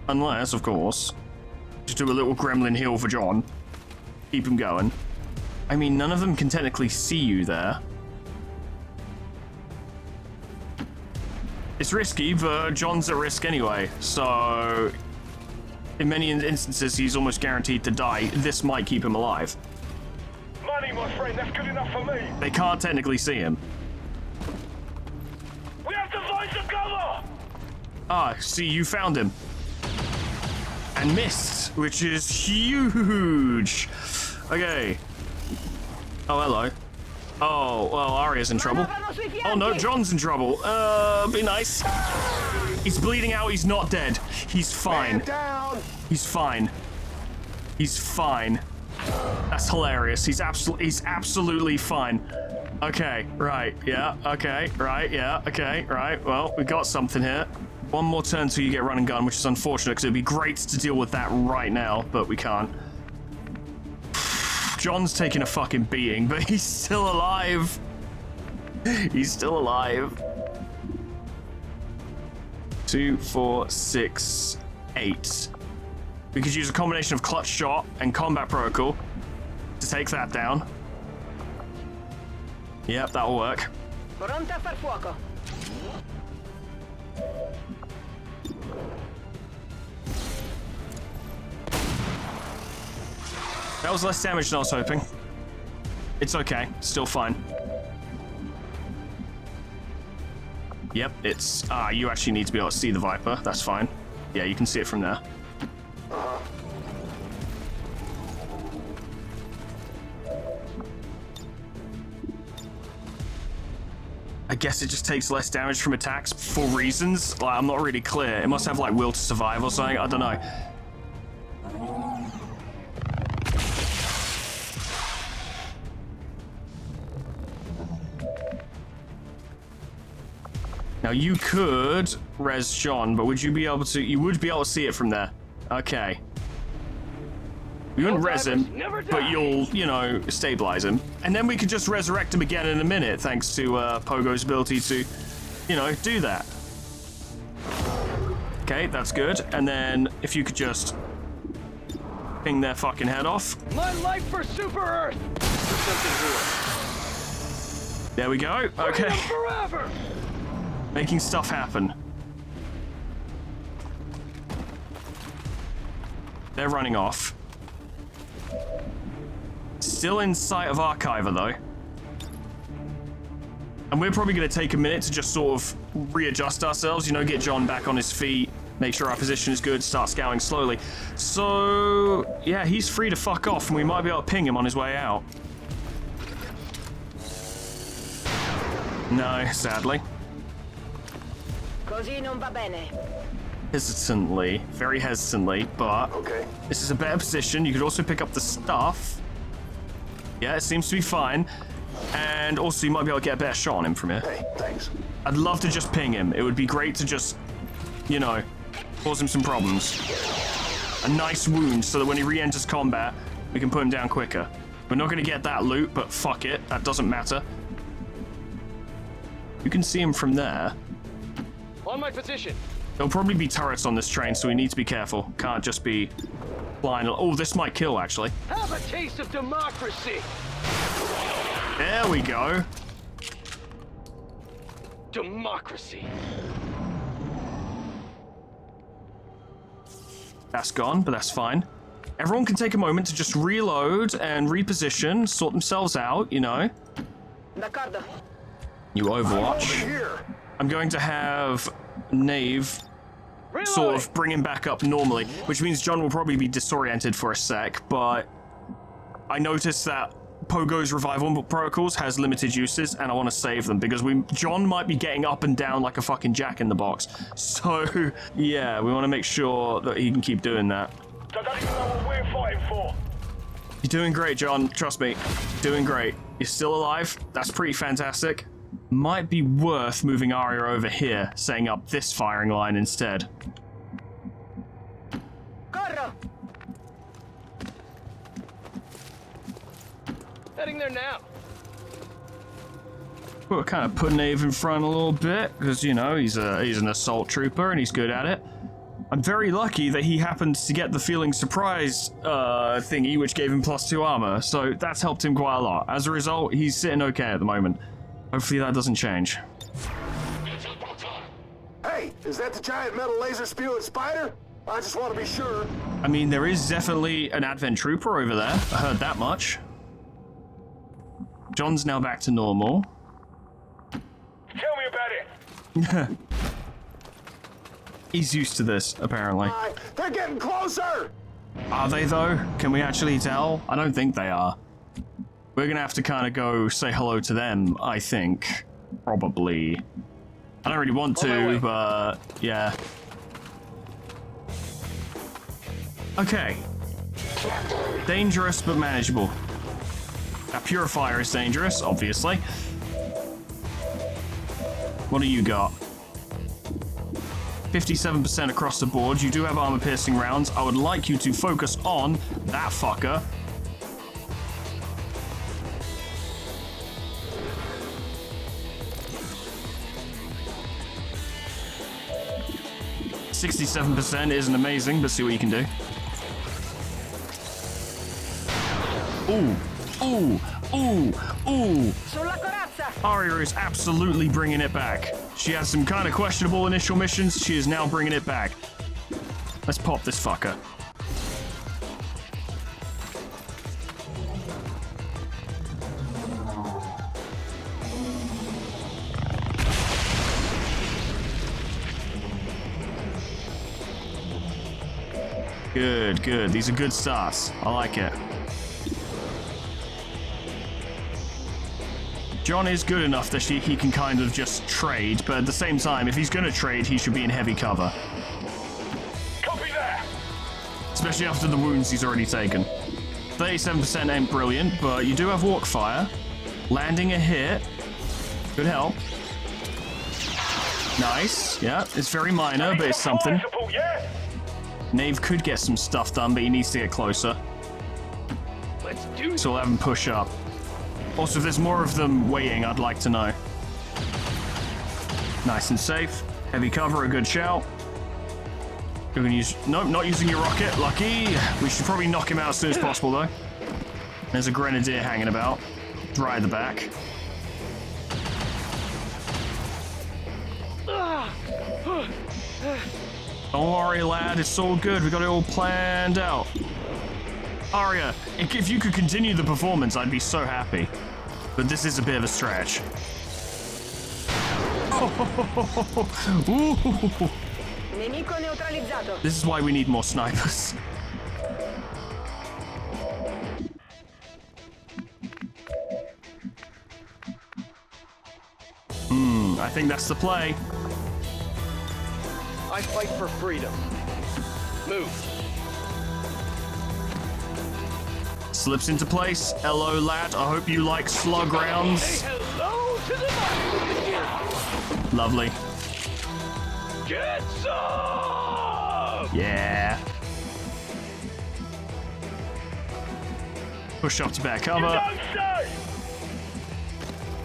Unless, of course, just do a little gremlin heal for John. Keep him going. I mean, none of them can technically see you there. It's risky, but John's at risk anyway, so in many instances he's almost guaranteed to die. This might keep him alive. Money, my friend, that's good enough for me. They can't technically see him. We have to find some cover! Ah, see, you found him. And missed, which is huge. Okay. Oh, hello. Oh, well, Arya's in trouble. Oh no, John's in trouble. Be nice. He's bleeding out, he's not dead. He's fine. He's fine. He's fine. That's hilarious. He's absolutely fine. Okay, right, yeah, okay, right, yeah, okay, right. Well, we got something here. One more turn till you get run and gun, which is unfortunate because it'd be great to deal with that right now, but we can't. John's taking a fucking beating, but he's still alive. He's still alive. 2, 4, 6, 8. We could use a combination of clutch shot and combat protocol to take that down. Yep, that'll work. Pronta per fuoco. That was less damage than I was hoping. It's okay, still fine. Yep, it's... you actually need to be able to see the Viper, that's fine. Yeah, you can see it from there. guess it just takes less damage from attacks for reasons. Like, I'm not really clear. It must have like will to survive or something. I don't know. Now you could res John, but would you be able to? You would be able to see it from there. Okay. You wouldn't res him, but you'll, you know, stabilize him. And then we could just resurrect him again in a minute, thanks to Pogo's ability to, you know, do that. Okay, that's good. And then if you could just ping their fucking head off. My life for Super Earth! There we go. Okay. Forever! Making stuff happen. They're running off. Still in sight of Archiver, though. And we're probably going to take a minute to just sort of readjust ourselves, you know, get John back on his feet, make sure our position is good, start scouting slowly. So, yeah, he's free to fuck off, and we might be able to ping him on his way out. No, sadly. Così non va bene. Hesitantly, very hesitantly, but this is a better position. You could also pick up the stuff. Yeah, it seems to be fine. And also, you might be able to get a better shot on him from here. Hey, thanks. I'd love to just ping him. It would be great to just, you know, cause him some problems. A nice wound so that when he re-enters combat, we can put him down quicker. We're not going to get that loot, but fuck it. That doesn't matter. You can see him from there. On my position. There'll probably be turrets on this train, so we need to be careful. Can't just be flying. Oh, this might kill, actually. Have a taste of democracy. There we go. Democracy. That's gone, but that's fine. Everyone can take a moment to just reload and reposition, sort themselves out, you know. D'accordo. You Overwatch. I'm going to have Nave sort of bring him back up normally, which means John will probably be disoriented for a sec, but I noticed that Pogo's revival protocols has limited uses, and I want to save them because John might be getting up and down like a fucking jack in the box. So, yeah, we want to make sure that he can keep doing that. I don't even know what we're fighting for. You're doing great, John. Trust me. Doing great. You're still alive. That's pretty fantastic. Might be worth moving Arya over here, setting up this firing line instead. Corro. Heading there now. We're kind of putting Nave in front a little bit, because, you know, he's an assault trooper and he's good at it. I'm very lucky that he happened to get the feeling surprise thingy, which gave him +2 armor, so that's helped him quite a lot. As a result, he's sitting okay at the moment. Hopefully that doesn't change. Hey, is that the giant metal laser spewing spider? I just want to be sure. I mean, there is definitely an Advent Trooper over there. I heard that much. John's now back to normal. Tell me about it. He's used to this, apparently. They're getting closer! Are they, though? Can we actually tell? I don't think they are. We're gonna have to kind of go say hello to them, I think. Probably. I don't really want to, but yeah. Okay. Dangerous, but manageable. That Purifier is dangerous, obviously. What do you got? 57% across the board. You do have armor-piercing rounds. I would like you to focus on that fucker. .67% isn't amazing, but see what you can do. Ooh, ooh, ooh, ooh. Arya is absolutely bringing it back. She had some kind of questionable initial missions. She is now bringing it back. Let's pop this fucker. Good, good. These are good starts. I like it. John is good enough that he can kind of just trade, but at the same time, if he's going to trade, he should be in heavy cover. Copy that. Especially after the wounds he's already taken. 37% ain't brilliant, but you do have walk fire. Landing a hit. Good help. Nice. Yeah, it's very minor, but it's something. Support, yeah? Nave could get some stuff done, but he needs to get closer. Let's do So we'll have him push up. Also, if there's more of them waiting, I'd like to know. Nice and safe. Heavy cover, a good shout. You're gonna use... Nope, not using your rocket. Lucky. We should probably knock him out as soon as possible, though. There's a grenadier hanging about. Right at the back. Don't worry, lad. It's all good. We got it all planned out. Arya, if you could continue the performance, I'd be so happy. But this is a bit of a stretch. Nemico neutralizzato. This is why we need more snipers. I think that's the play. I fight for freedom. Move. Slips into place. Hello, lad. I hope you like slug rounds. Say hello to the monster. Lovely. Get some! Yeah. Push up to back cover.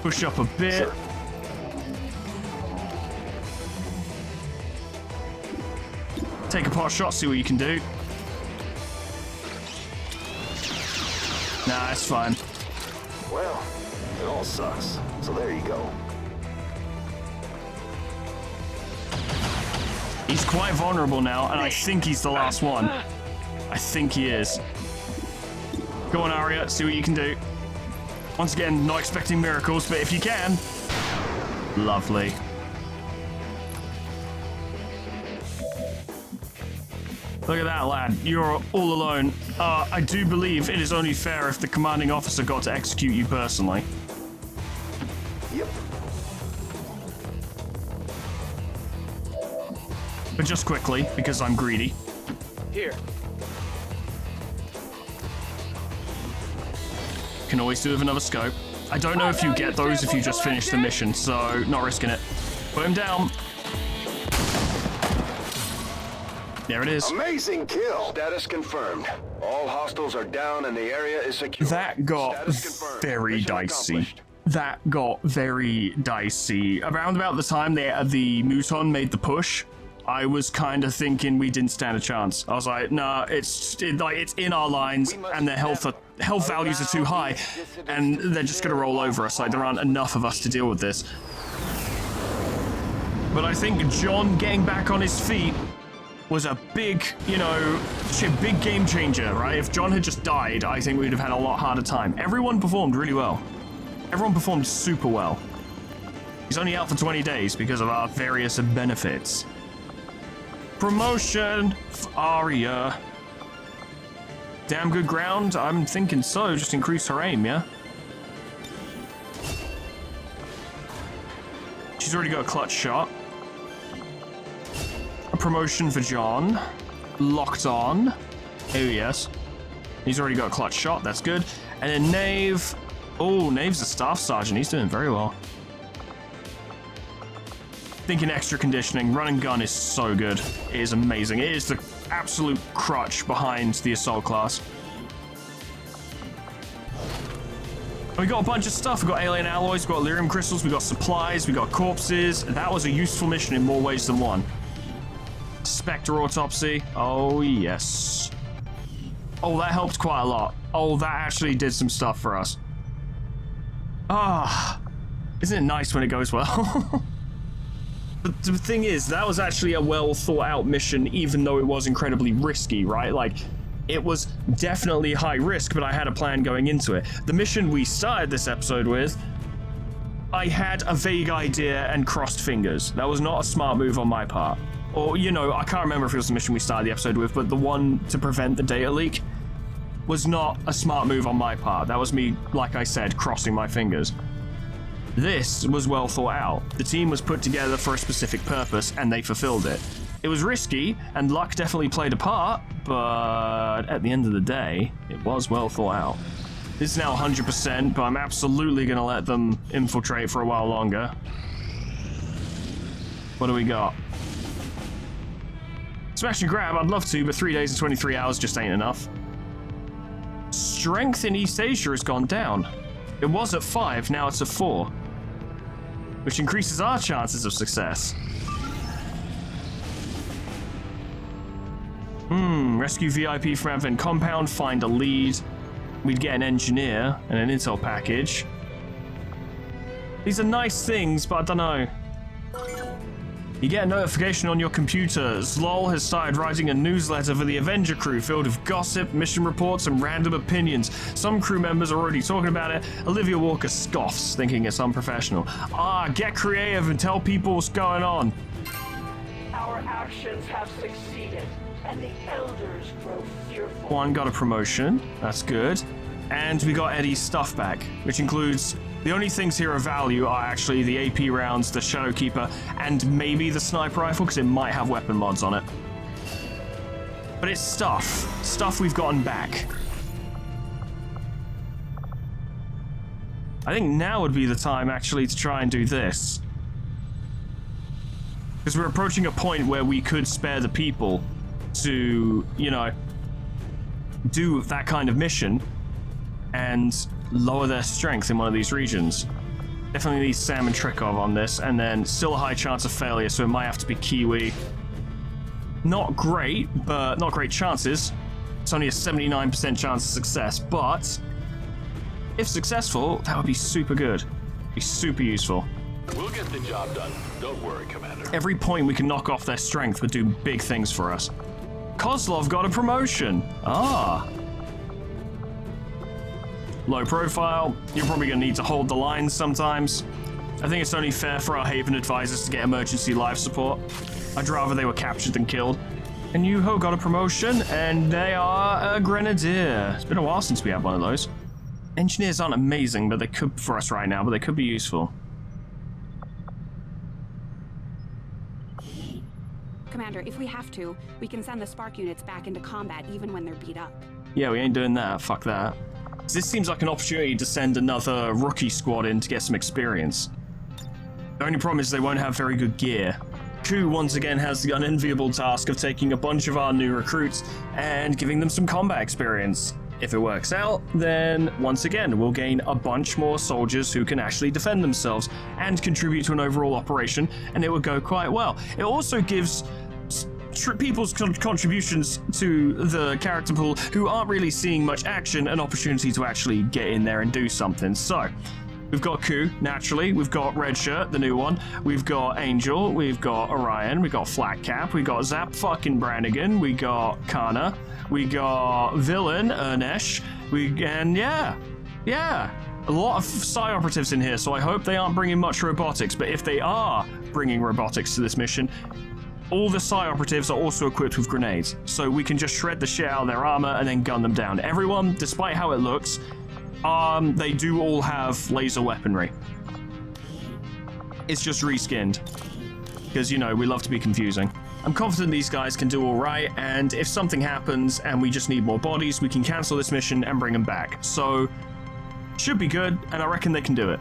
Push up a bit. Take a pot shot, see what you can do. Nah, it's fine. Well, it all sucks. So there you go. He's quite vulnerable now, and I think he's the last one. I think he is. Go on, Arya, see what you can do. Once again, not expecting miracles, but if you can. Lovely. Look at that, lad. You're all alone. I do believe it is only fair if the commanding officer got to execute you personally. Yep. But just quickly, because I'm greedy. Here. Can always do with another scope. I don't know if you get those if you just finish the mission, so not risking it. Put him down. There it is. Amazing kill. Status confirmed. All hostiles are down and the area is secure. That got very dicey. That got very dicey. Around about the time the Mouton made the push, I was kind of thinking we didn't stand a chance. I was like, nah, it's in our lines, and their health values are too high, and they're just gonna roll over us. Like, there aren't enough of us to deal with this. But I think John getting back on his feet was a big, big game changer, right? If John had just died, I think we'd have had a lot harder time. Everyone performed really well. Everyone performed super well. He's only out for 20 days because of our various benefits. Promotion for Arya. Damn good ground? I'm thinking so. Just increase her aim, yeah? She's already got a clutch shot. A promotion for John. Locked on. Oh, yes. He's already got a clutch shot. That's good. And then Nave. Oh, Nave's a staff sergeant. He's doing very well. Thinking extra conditioning. Run and gun is so good. It is amazing. It is the absolute crutch behind the assault class. We got a bunch of stuff. We got alien alloys, we got lyrium crystals, we got supplies, we got corpses. That was a useful mission in more ways than one. Spectre autopsy. Oh, yes. Oh, that helped quite a lot. Oh, that actually did some stuff for us. Ah, isn't it nice when it goes well? But the thing is, that was actually a well thought out mission, even though it was incredibly risky, right? Like, it was definitely high risk, but I had a plan going into it. The mission we started this episode with, I had a vague idea and crossed fingers. That was not a smart move on my part. Or, I can't remember if it was the mission we started the episode with, but the one to prevent the data leak was not a smart move on my part. That was me, like I said, crossing my fingers. This was well thought out. The team was put together for a specific purpose, and they fulfilled it. It was risky, and luck definitely played a part, but at the end of the day, it was well thought out. This is now 100%, but I'm absolutely going to let them infiltrate for a while longer. What do we got? Smash and grab, I'd love to, but 3 days and 23 hours just ain't enough. Strength in East Asia has gone down. It was at 5, now it's at 4. Which increases our chances of success. Rescue VIP from Advent Compound, find a lead. We'd get an engineer and an intel package. These are nice things, but I don't know. You get a notification on your computer. Zlol has started writing a newsletter for the Avenger crew filled with gossip, mission reports, and random opinions. Some crew members are already talking about it. Olivia Walker scoffs, thinking it's unprofessional. Get creative and tell people what's going on. Our actions have succeeded, and the elders grow fearful. Juan got a promotion. That's good. And we got Eddie's stuff back, which includes... The only things here of value are actually the AP rounds, the Shadowkeeper, and maybe the sniper rifle, because it might have weapon mods on it. But it's stuff. Stuff we've gotten back. I think now would be the time, actually, to try and do this. Because we're approaching a point where we could spare the people to, you know, do that kind of mission and lower their strength in one of these regions. Definitely need Sam and Trikov on this, and then still a high chance of failure, so it might have to be Kiwi. Not great, but not great chances. It's only a 79% chance of success, but if successful, that would be super good. Be super useful. We'll get the job done. Don't worry, Commander. Every point we can knock off their strength would do big things for us. Kozlov got a promotion. Low profile. You're probably going to need to hold the lines sometimes. I think it's only fair for our Haven advisors to get emergency life support. I'd rather they were captured than killed. And Yuho got a promotion, and they are a Grenadier. It's been a while since we had one of those. Engineers aren't amazing, but they could for us right now, but they could be useful. Commander, if we have to, we can send the Spark units back into combat even when they're beat up. Yeah, we ain't doing that. Fuck that. This seems like an opportunity to send another rookie squad in to get some experience. The only problem is they won't have very good gear. Ku once again has the unenviable task of taking a bunch of our new recruits and giving them some combat experience. If it works out, then once again we'll gain a bunch more soldiers who can actually defend themselves and contribute to an overall operation, and it will go quite well. It also gives people's contributions to the character pool who aren't really seeing much action an opportunity to actually get in there and do something. So we've got Ku, naturally. We've got Red Shirt, the new one. We've got Angel. We've got Orion. We've got Flat Cap. We got Zap fucking Brannigan. We got Kana. We got Villain, Urnesh. A lot of Psi operatives in here, so I hope they aren't bringing much robotics. But if they are bringing robotics to this mission, all the Psi operatives are also equipped with grenades, so we can just shred the shit out of their armor and then gun them down. Everyone, despite how it looks, they do all have laser weaponry. It's just reskinned, because, you know, we love to be confusing. I'm confident these guys can do all right, and if something happens and we just need more bodies, we can cancel this mission and bring them back. So, should be good, and I reckon they can do it.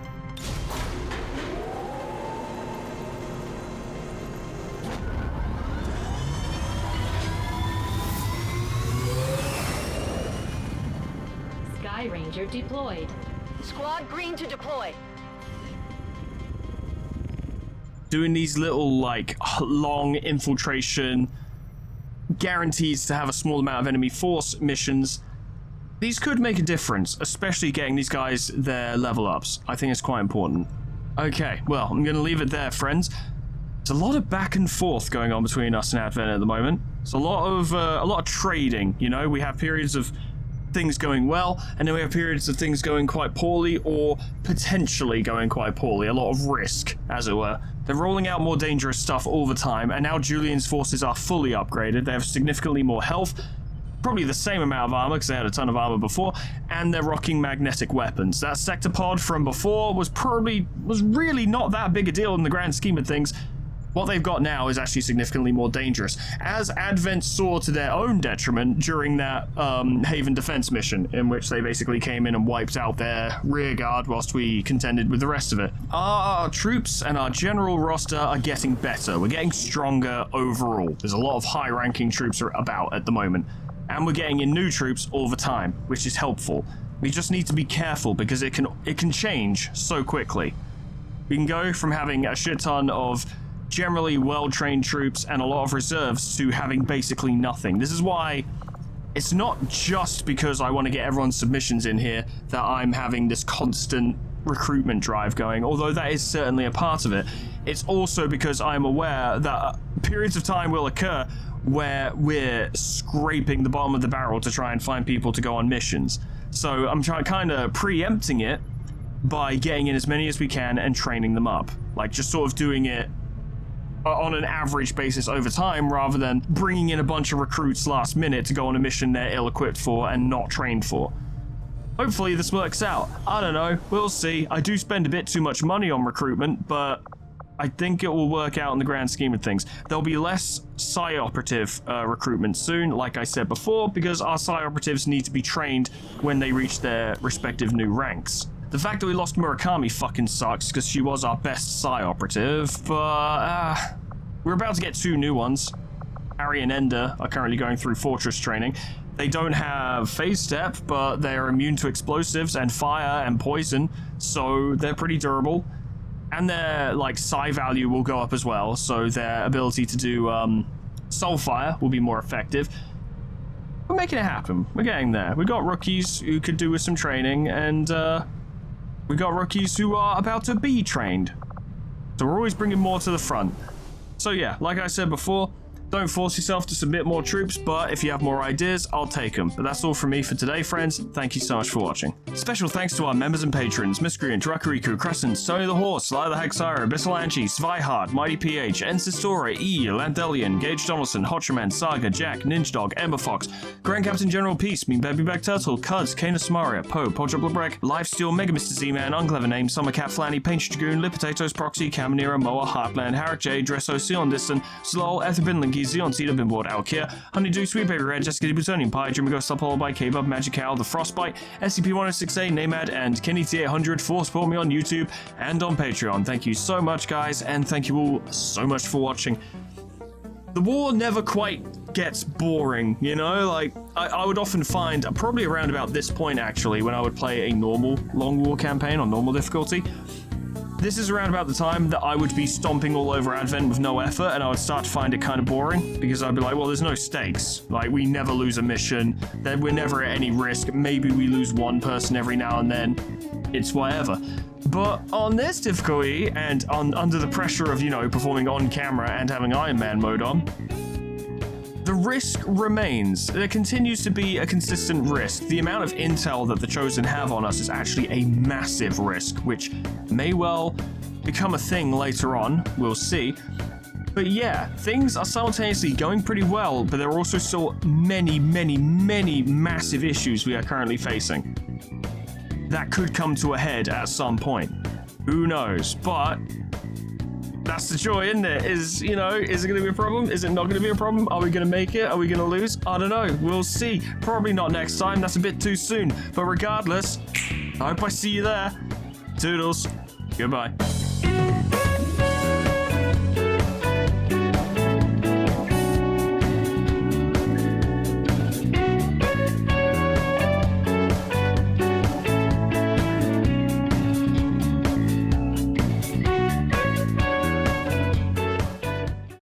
Ranger deployed. Squad green to deploy. Doing these little, like, long infiltration, guarantees to have a small amount of enemy force missions, these could make a difference, especially getting these guys their level ups. I think it's quite important. Okay, well, I'm going to leave it there, friends. There's a lot of back and forth going on between us and Advent at the moment. It's a lot of trading, you know. We have periods of things going well, and then we have periods of things going quite poorly or potentially going quite poorly. A lot of risk, as it were. They're rolling out more dangerous stuff all the time, and now Julian's forces are fully upgraded. They have significantly more health, probably the same amount of armor because they had a ton of armor before, and they're rocking magnetic weapons. That sector pod from before was really not that big a deal in the grand scheme of things. What they've got now is actually significantly more dangerous, as Advent saw to their own detriment during that Haven defense mission, in which they basically came in and wiped out their rear guard whilst we contended with the rest of it. Our troops and our general roster are getting better. We're getting stronger overall. There's a lot of high-ranking troops about at the moment, and we're getting in new troops all the time, which is helpful. We just need to be careful because it can change so quickly. We can go from having a shit ton of generally well-trained troops and a lot of reserves to having basically nothing. This is why it's not just because I want to get everyone's submissions in here that I'm having this constant recruitment drive going, although that is certainly a part of it. It's also because I'm aware that periods of time will occur where we're scraping the bottom of the barrel to try and find people to go on missions. So I'm kind of preempting it by getting in as many as we can and training them up. Like, just sort of doing it on an average basis over time, rather than bringing in a bunch of recruits last minute to go on a mission they're ill-equipped for and not trained for. Hopefully this works out. I don't know, we'll see. I do spend a bit too much money on recruitment, but I think it will work out in the grand scheme of things. There'll be less Psi operative recruitment soon, like I said before, because our Psi operatives need to be trained when they reach their respective new ranks. The fact that we lost Murakami fucking sucks, because she was our best Psi operative, but we're about to get 2 new ones. Harry and Ender are currently going through Fortress training. They don't have phase step, but they're immune to explosives and fire and poison, so they're pretty durable. And their Psi value will go up as well, so their ability to do Soulfire will be more effective. We're making it happen. We're getting there. We got rookies who could do with some training, and we got rookies who are about to be trained. So we're always bringing more to the front. So yeah, like I said before, don't force yourself to submit more troops, but if you have more ideas, I'll take them. But that's all from me for today, friends. Thank you so much for watching. Special thanks to our members and patrons: Miscreant, Drakariku, Crescent, Sony the Horse, Sly the Hexira, Bissalanchi, Svihard, Mighty PH, Ensistora, E, Landelian, Gage Donaldson, Hotcherman, Saga, Jack, Ninjdog, Ember Fox, Grand Captain General Peace, Mean Baby Back Turtle, Cuds, Kana Samaria, Poe, Podger Blabrek, Lifesteal, Mega Mr. Z-Man, Unclever Name, Summercat Flanny, Painted Dragoon, Lip Potatoes, Proxy, Caminera, Moa, Heartland, Harrick J, Dresso, Sion Diston, Slol, Etherbin, Linky, Zion, Cedar, Binboard, Alkia, Honeydew, Sweet Baby Red, Jessica the Plutonian Pie, Jimmy Ghost, Apollo by K-Bub, Magic Cow, The Frostbite, SCP-106A, Namad, and Kenny T800 for supporting me on YouTube and on Patreon. Thank you so much, guys, and thank you all so much for watching. The war never quite gets boring, you know? Like, I would often find, probably around about this point actually, when I would play a normal long war campaign on normal difficulty, this is around about the time that I would be stomping all over Advent with no effort, and I would start to find it kind of boring, because I'd be like, well, there's no stakes. Like, we never lose a mission, then we're never at any risk. Maybe we lose one person every now and then. It's whatever. But on this difficulty, and under the pressure of, you know, performing on camera and having Iron Man mode on, the risk remains. There continues to be a consistent risk. The amount of intel that the Chosen have on us is actually a massive risk, which may well become a thing later on. We'll see. But yeah, things are simultaneously going pretty well, but there are also still many, many, many massive issues we are currently facing that could come to a head at some point. Who knows? But that's the joy, isn't it? Is it going to be a problem? Is it not going to be a problem? Are we going to make it? Are we going to lose? I don't know. We'll see. Probably not next time. That's a bit too soon. But regardless, I hope I see you there. Toodles. Goodbye.